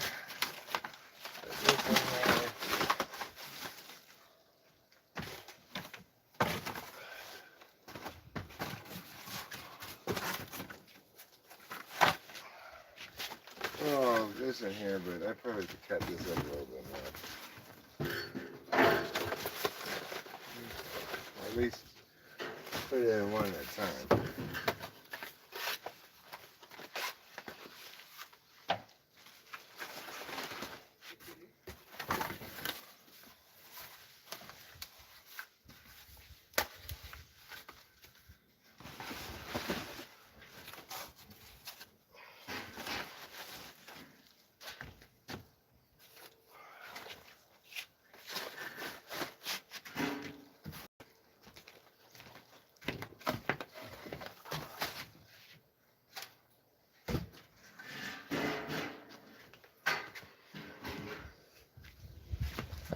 Put this in there. Oh, this in here, but I probably could cut this up a little bit more. At least put it in one at a time.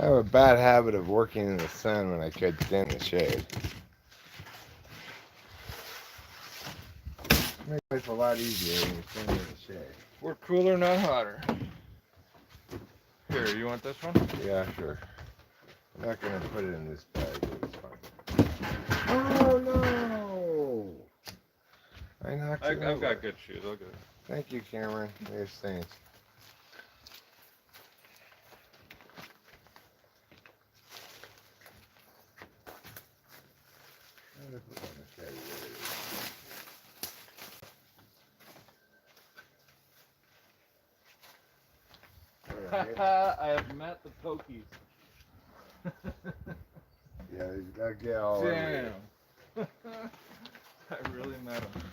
I have a bad habit of working in the sun when I could stand in the shade. Makes life a lot easier when you stand in the shade.
We're cooler, not hotter. Here, you want this one?
Yeah, sure. I'm not gonna put it in this bag, but it's fine. Oh no! I knocked it
I've
over.
got good shoes. I'll get it.
Thank you, Cameron. There's things.
I have met the Pokies.
Yeah, they'll get all over you.
Damn. I really met them.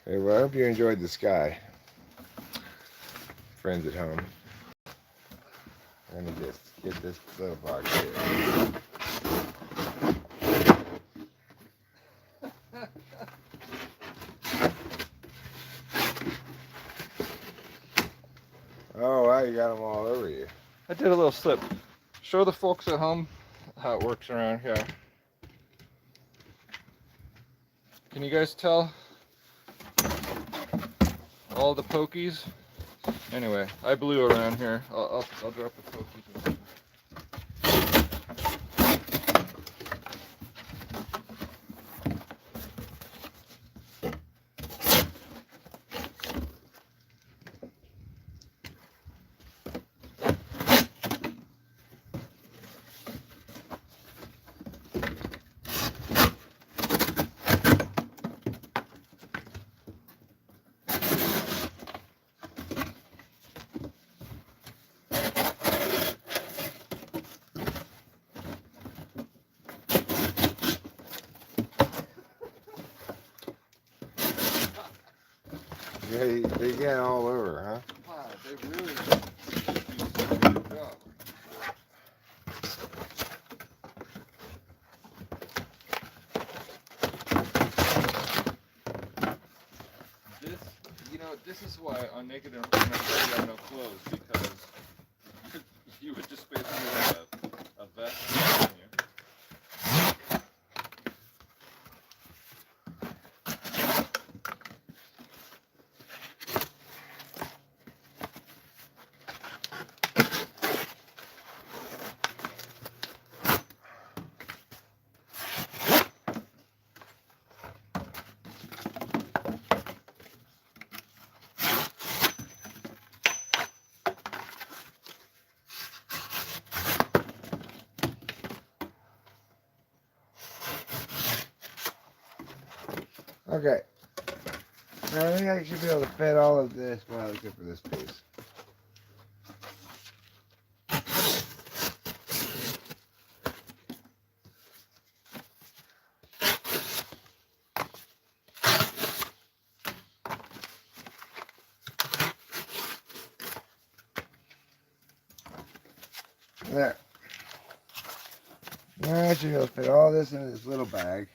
Hey, well, I hope you enjoyed the sky. Friends at home. Let me just get this little box here. Oh, wow, you got them all over you.
I did a little slip. Show the folks at home how it works around here. Can you guys tell? All the Pokies? Anyway, I blew around here. I'll drop the Pokies in.
They get all over, huh?
Wow, they really do such a good job. This is why on Naked and Afraid you have no clothes, because you would just basically have a vest on you.
Okay. Now I think I should be able to fit all of this. Well, except for this piece. There. Now I should be able to fit all this in this little bag.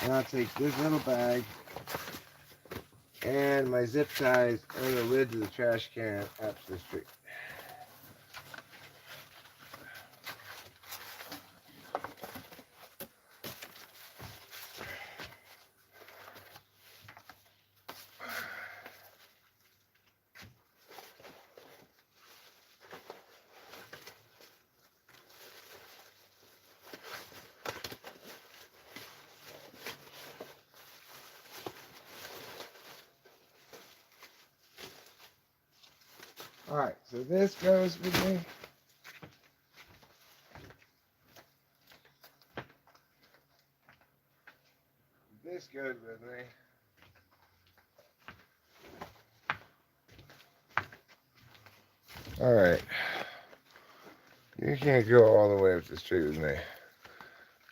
And I'll take this little bag and my zip ties and the lid to the trash can up to the street. Alright, so this goes with me. This goes with me. Alright. You can't go all the way up the street with me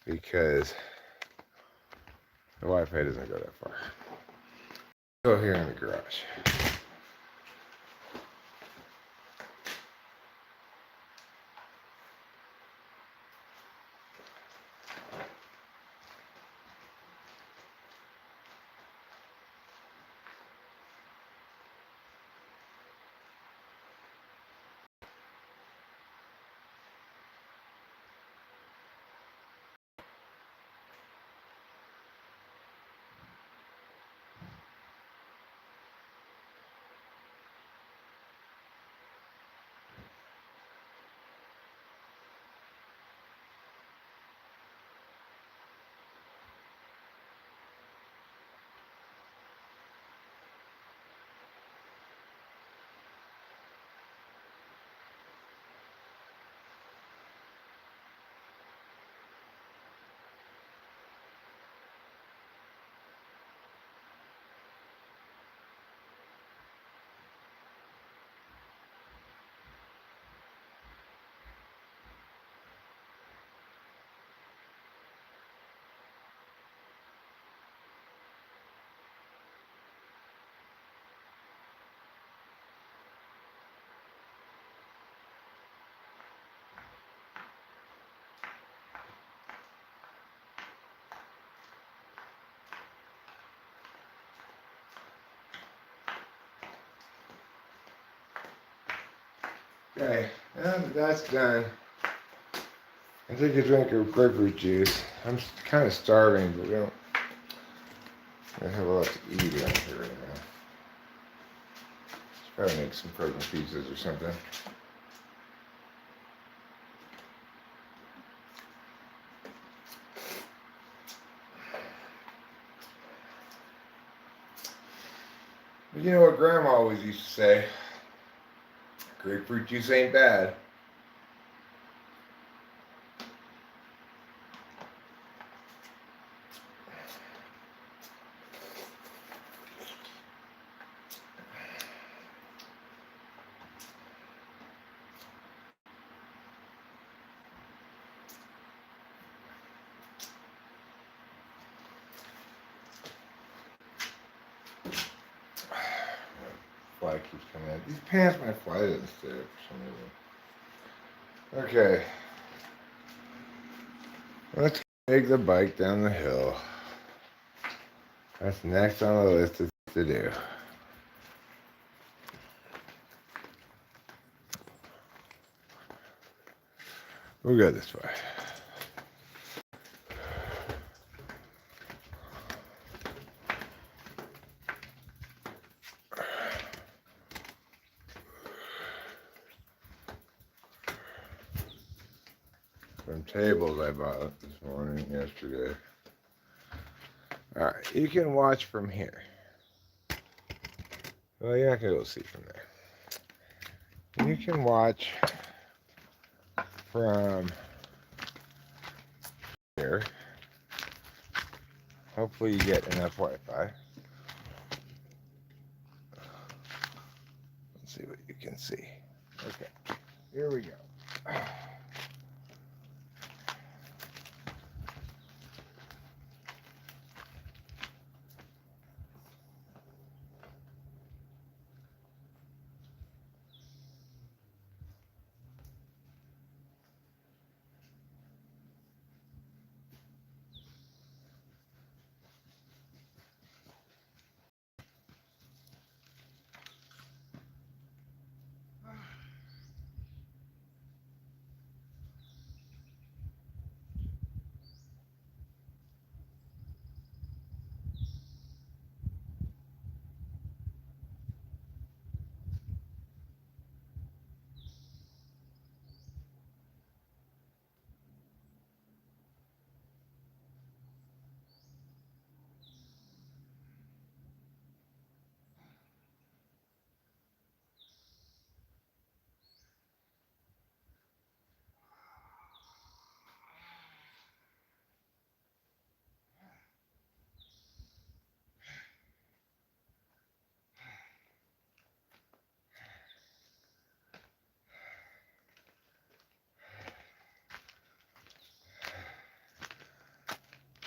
because the Wi-Fi doesn't go that far. Go here in the garage. Okay, now that that's done, I take a drink of grapefruit juice. I'm kind of starving, but we don't have a lot to eat around here right now. Should probably make some frozen pizzas or something. But you know what Grandma always used to say? Grapefruit juice ain't bad. Fly keeps coming out. These pants might fly doesn't stay up for some reason. Okay. Let's take the bike down the hill. That's next on the list of things to do. We'll go this way. Some tables I bought this morning, yesterday. Alright, you can watch from here. Well, you're not going to go see from there. You can watch from here. Hopefully you get enough Wi-Fi. Let's see what you can see. Okay, here we go.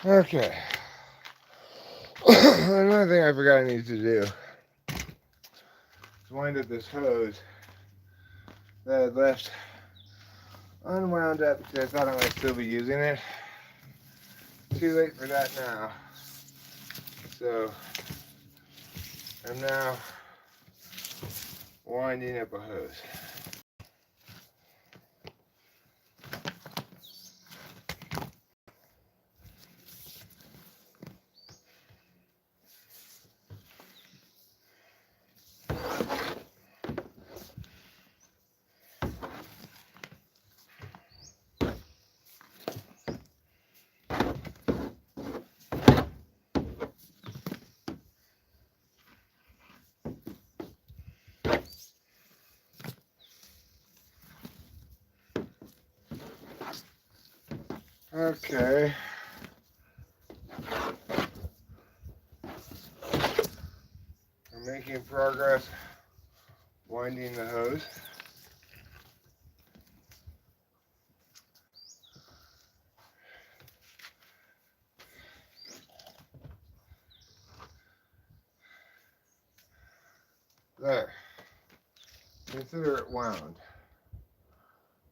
Okay. Another thing I forgot I need to do is wind up this hose that I left unwound up because I thought I might still be using it. Too late for that now. So I'm now winding up a hose. Okay. I'm making progress winding the hose. There. Consider it wound.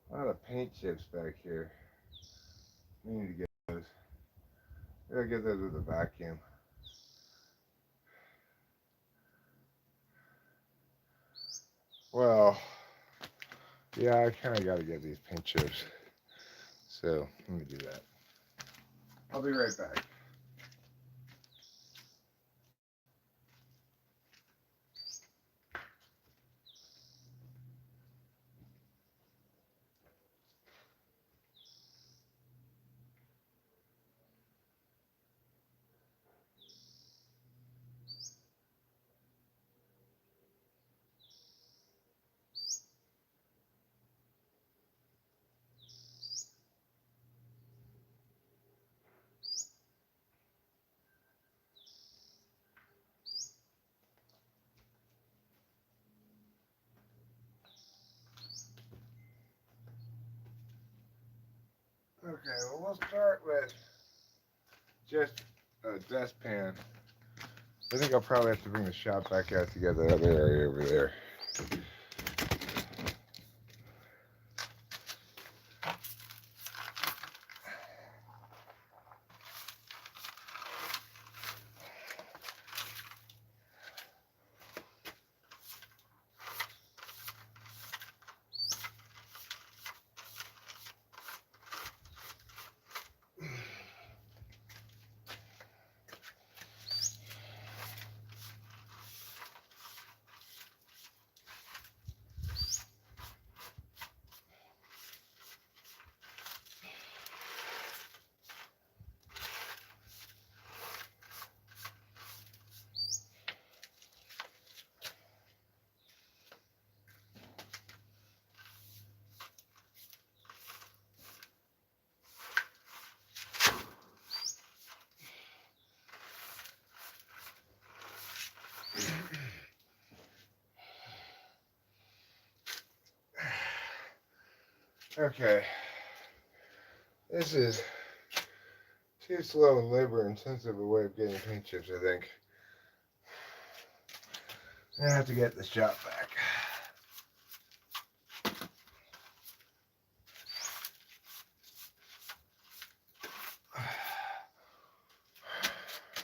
A lot of paint chips back here. We need to get those. We gotta get those with a vacuum. Well, yeah, I kind of got to get these paint chips. So let me do that. I'll be right back. Okay, well, we'll start with just a dustpan. I think I'll probably have to bring the shop back out to get that other area over there. Okay, this is too slow and labor intensive a way of getting paint chips, I think. I have to get the shop back.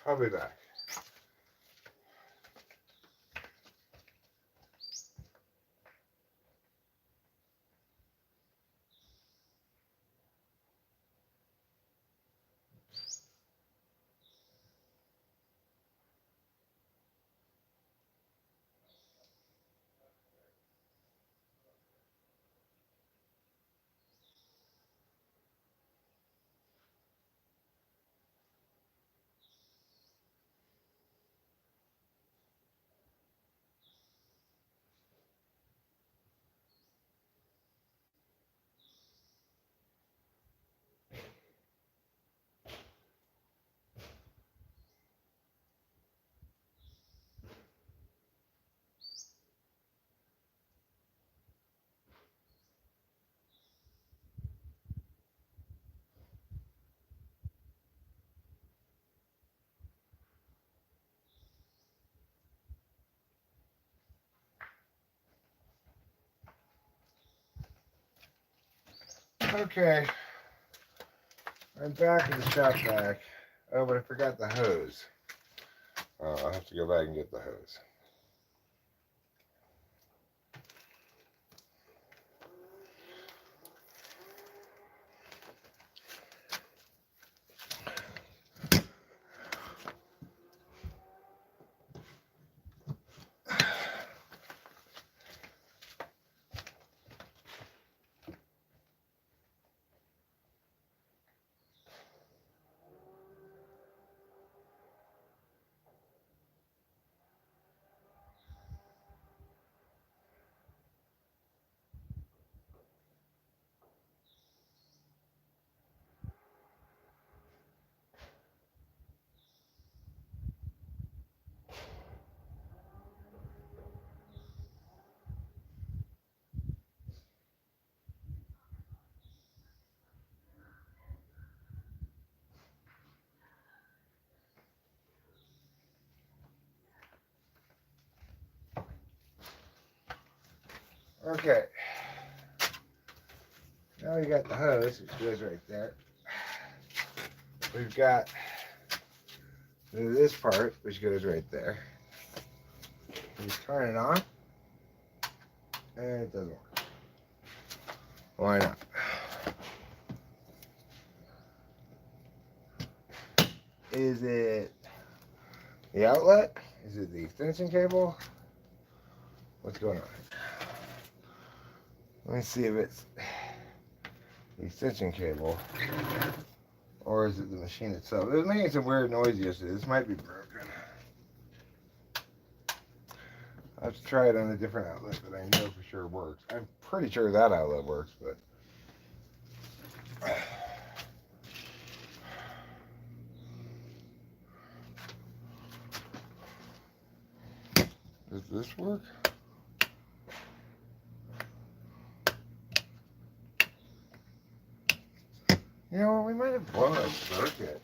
I'll be back. Okay. I'm back in the shop vac. Oh, but I forgot the hose. I'll have to go back and get the hose. Okay. Now we got the hose, which goes right there. We've got this part, which goes right there. You turn it on, and it doesn't work. Why not? Is it the outlet? Is it the extension cable? What's going on? Let me see if it's the extension cable or is it the machine itself. It was making some weird noise yesterday. This might be broken. I have to try it on a different outlet that I know for sure works. I'm pretty sure that outlet works, but does this work? You know what, we might have blown a circuit.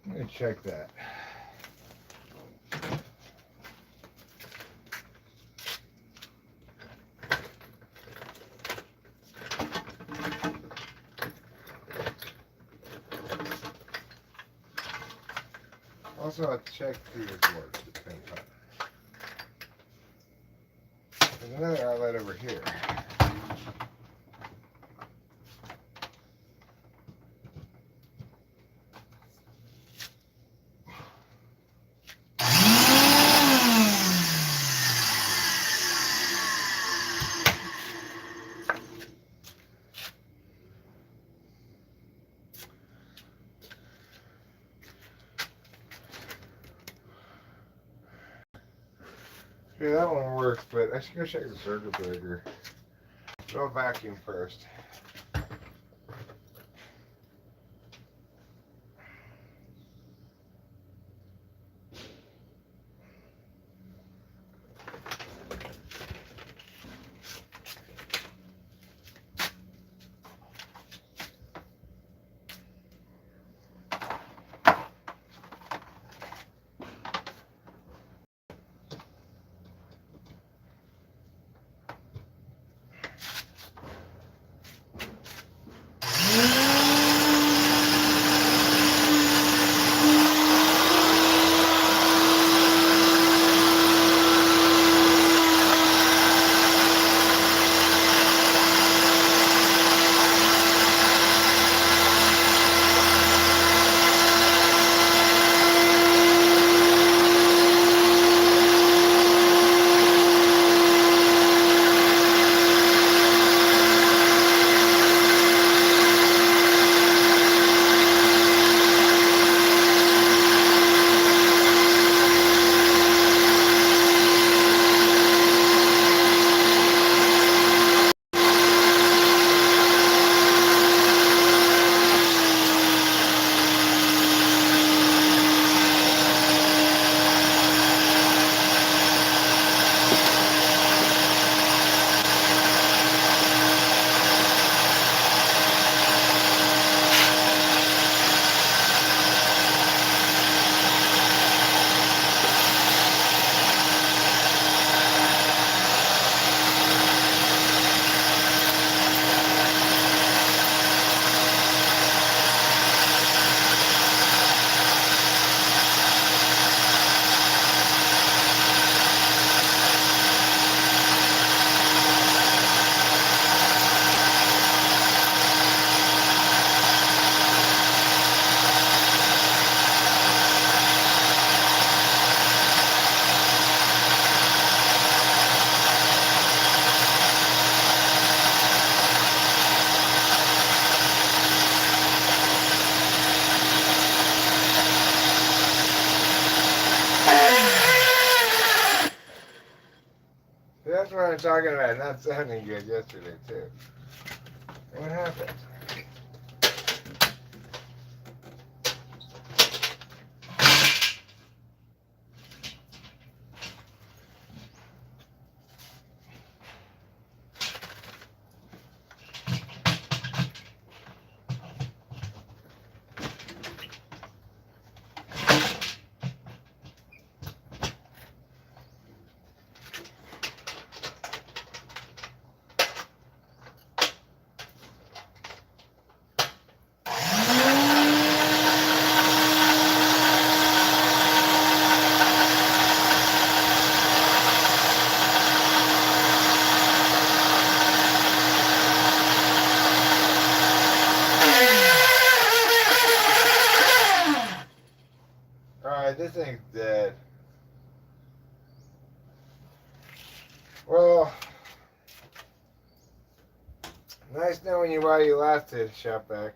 Let me check that. Also, I'll check through the works at the same time. There's another outlet over here. Okay, that one works, but I should go check the circuit breaker. But I'll vacuum first. That's what I'm talking about. Not sounding good yesterday too. What happened? Alright, this thing's dead. Well, nice knowing you while you lasted, Shopback.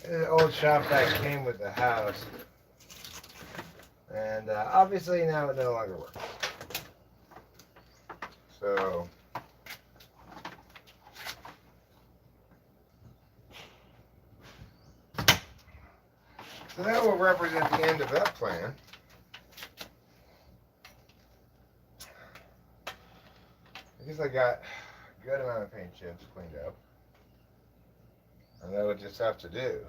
The old Shopback came with the house. And obviously now it no longer works. So that will represent the end of that plan. I guess I got a good amount of paint chips cleaned up. And that'll just have to do.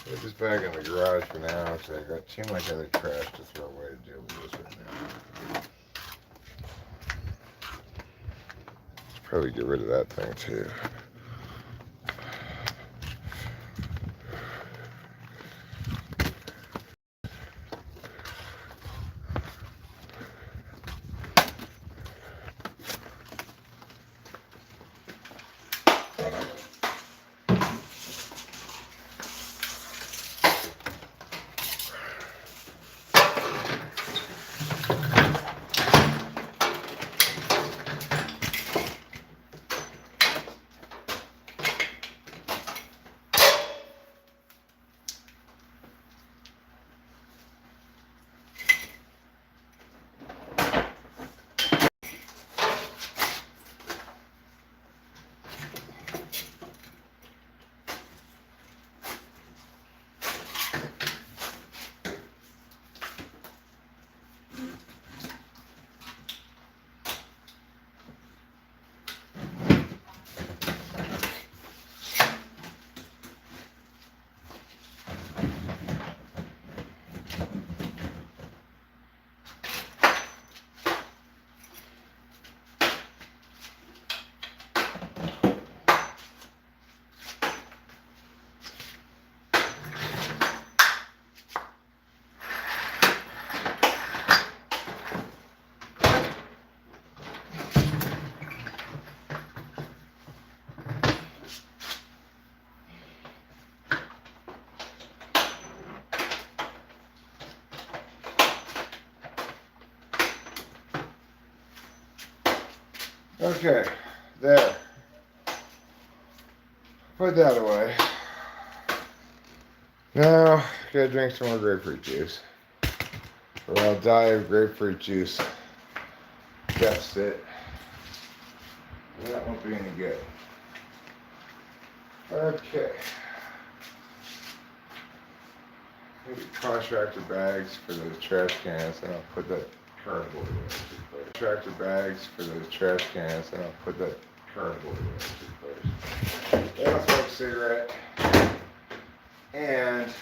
Put this bag in the garage for now because I got too much other trash to throw away to deal with this right now. Probably get rid of that thing too. Okay, there. Put that away. Now, gotta drink some more grapefruit juice. Or I'll die of grapefruit juice deficit. That won't be any good. Okay. Maybe contractor bags for those trash cans, and I'll put that cardboard away. Contractor bags for those trash cans, and I'll put that cardboard away. Then I'll smoke a cigarette and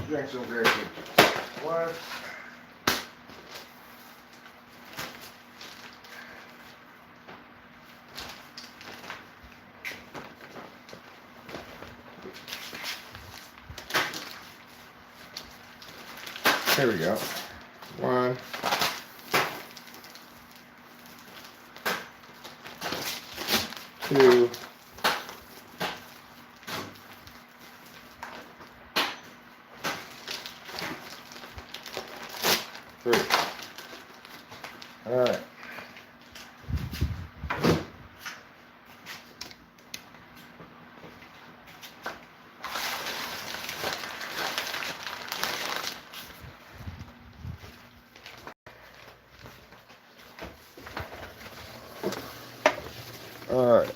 drink some grapefruit juice. What? Here we go. 1, 2, 3. All right. All right.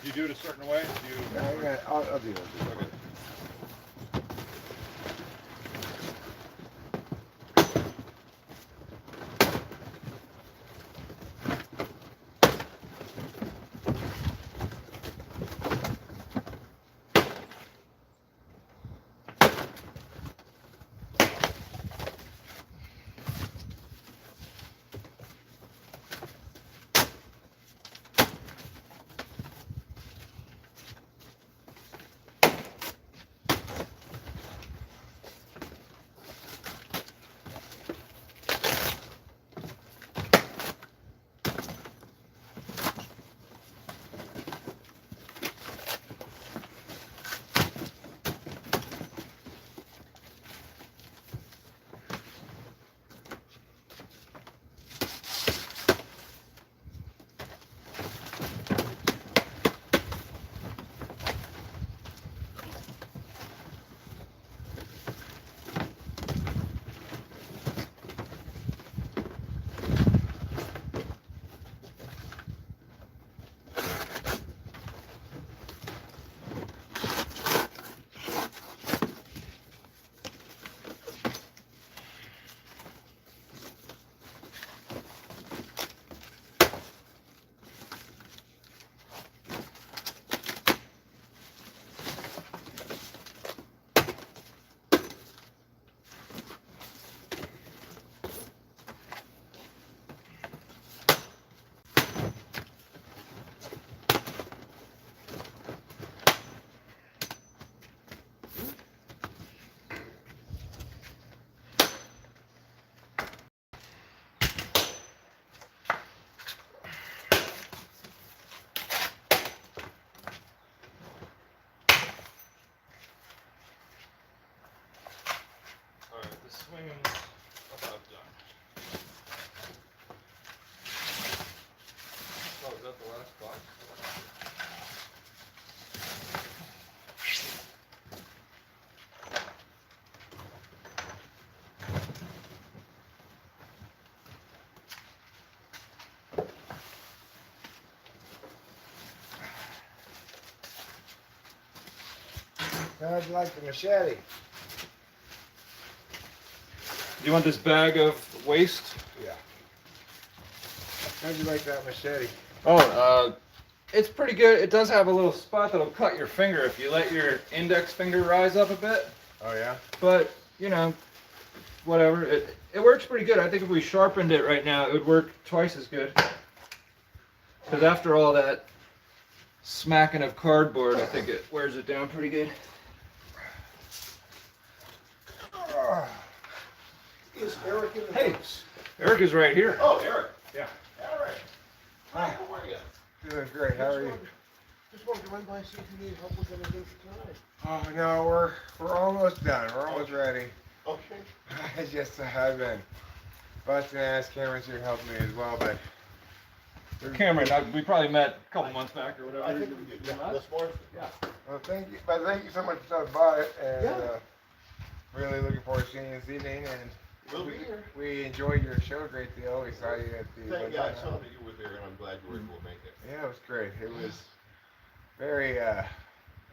Do you do it a certain way? Do you?
I'll do it.
Okay. Alright, the swinging's about done. Oh, is that the last box?
How'd you like the machete?
Do you want this bag of waste?
Yeah. How'd you like that machete?
Oh, it's pretty good. It does have a little spot that'll cut your finger if you let your index finger rise up a bit.
Oh yeah?
But, you know, whatever. It works pretty good. I think if we sharpened it right now, it would work twice as good. Because after all that smacking of cardboard, I think it wears it down pretty good.
Is Eric in the
Hey.
house?
Eric is right here.
Oh, Eric.
Yeah.
Eric. Hi, how are you?
Doing great. How are you?
Just wanted to run by and see if you need help with anything tonight.
Oh no, we're almost done. We're almost ready.
Okay.
I just have been busting ass. Cameron's here helping me as well, but
Cameron, we probably met a couple months back or whatever.
I think we did. Yeah, this morning.
Yeah.
well, thank you. But thank you so much for stopping by, and
Yeah.
really looking forward to seeing you this evening. And
We'll be here.
we enjoyed your show a great deal. We saw you at the.
Yeah, I saw that you were there, and I'm glad you were able to make it.
Yeah, it was great. It was very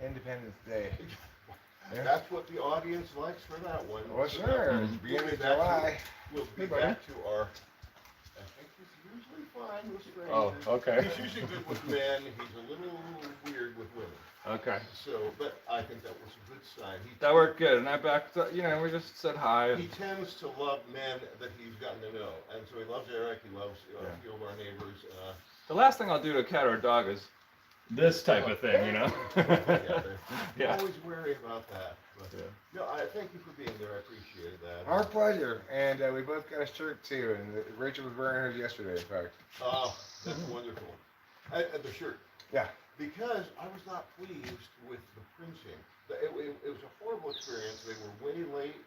Independence Day. Yeah.
That's what the audience likes for that one.
Well, sure. It's beginning of July.
We'll be
Hey, buddy.
back to our. I think this usually fine with strangers.
Oh, okay.
He's usually good with men. He's a little weird with women.
Okay.
So, but I think that was a good sign.
That worked good, and I backed up, you know, we just said hi.
He tends to love men that he's gotten to know, and so he loves Eric. He loves a
Yeah.
few of our neighbors.
The last thing I'll do to a cat or a dog is this type of thing, you know?
Together.
Yeah.
Always worry about that. But,
Yeah.
no, I thank you for being there. I appreciated that.
Our pleasure. And we both got a shirt too. And Rachel was wearing hers yesterday, in fact.
Oh, that's wonderful. And the shirt.
Yeah.
Because I was not pleased with the printing. It was a horrible experience. They were way late,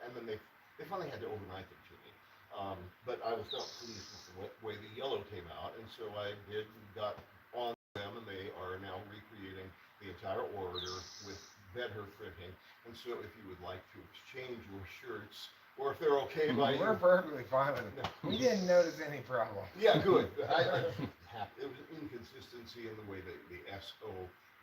and then they finally had to overnight it to me. But I was not pleased with the way the yellow came out, and so I got on them, and they are now recreating the entire order with better printing. And so if you would like to exchange your shirts, or if they're okay by you.
We're perfectly fine with it. We didn't notice any problem.
Yeah, good. It was an inconsistency in the way that the SO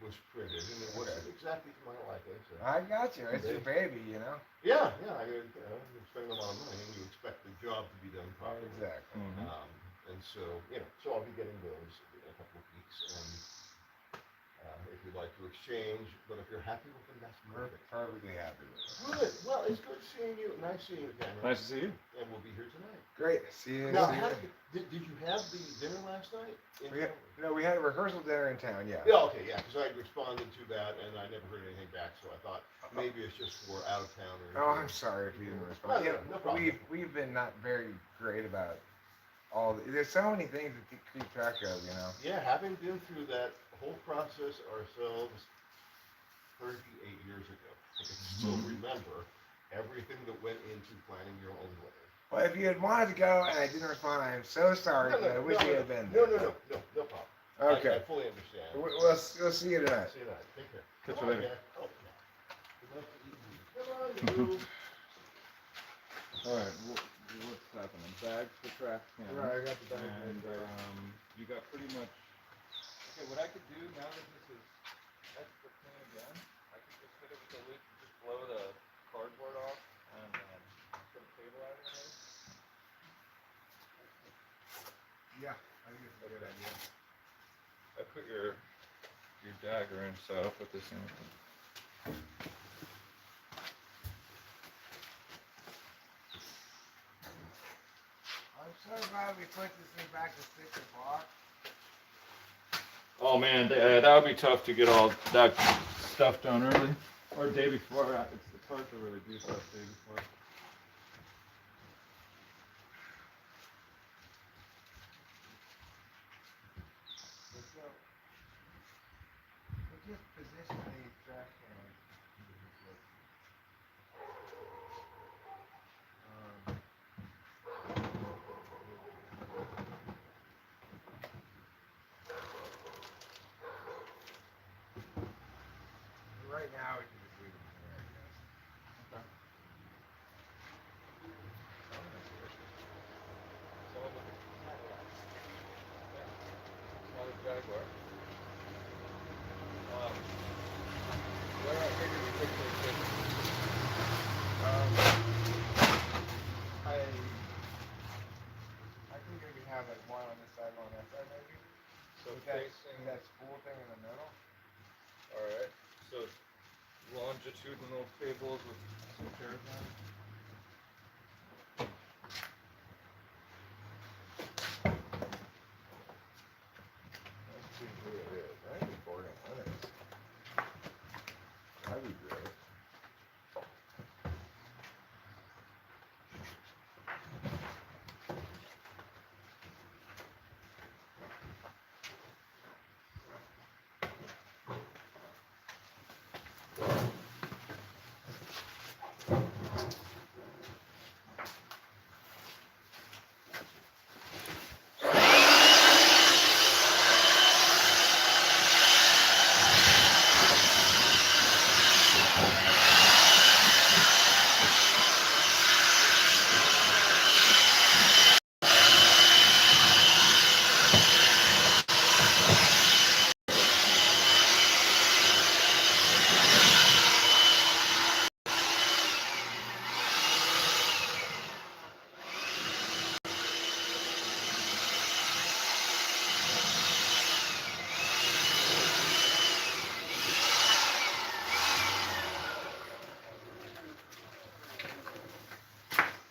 was printed, and it wasn't exactly to my liking. So.
I got you. It's your baby, you know.
Yeah. I mean, you're spending a lot of money, and you expect the job to be done properly.
Exactly.
And so, so I'll be getting those in a couple of weeks, and if you'd like to exchange, but if you're happy with them, that's
We're
perfect.
perfectly happy with it.
Good. Well, it's good seeing you. Nice seeing you, Cameron.
Nice to see you.
And we'll be here tonight.
Great. See you.
Now,
See you.
did you have the dinner last night?
We had a rehearsal dinner in town. Yeah.
Yeah, okay, yeah, because I responded to that and I never heard anything back, so I thought maybe it's just for out of town or.
Oh, I'm sorry if you didn't respond.
No problem.
We've been not very great about all. There's so many things to keep track of, you know.
Yeah, having been through that whole process ourselves 38 years ago, I can still remember everything that went into planning your own wedding.
Well, if you had wanted to go and I didn't respond, I am so sorry. But I wish you had been there.
No problem.
Okay.
I fully understand.
We'll see you tonight.
See you tonight. Take care.
Catch
Come
you
on,
later.
Jack. Oh, yeah. Good luck to you. Come on, you.
Alright, what's happening? Bags for trash can.
Right, I got the bag
And,
right there.
you got pretty much, okay, what I could do now that this is extra clean again, I could just hit it with the lid, just blow the cardboard off and, put a table out of it.
Yeah, I think it's a good idea.
I put your dagger in, so I'll put this in.
I'm so glad we put this thing back to 6 o'clock.
Oh man, that would be tough to get all that stuff done early, or day before. It's hard to really do stuff day before.
So just position these trash cans. Right now, we can just leave them here, I guess.
Okay. Smaller Jaguar. Where I figured we could take it.
I think maybe have like one on this side, one on that side, maybe.
So
With that,
facing.
that spool thing in the middle.
Alright, so longitudinal tables with some chairs on.
Let's see who it is. I think it's Gordon Lennox. That'd be great.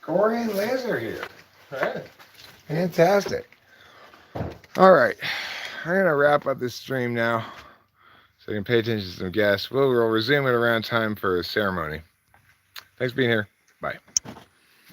Corey and Liz are here. Right. Fantastic. All right. I'm going to wrap up this stream now so I can pay attention to some guests. We'll resume it around time for a ceremony. Thanks for being here. Bye.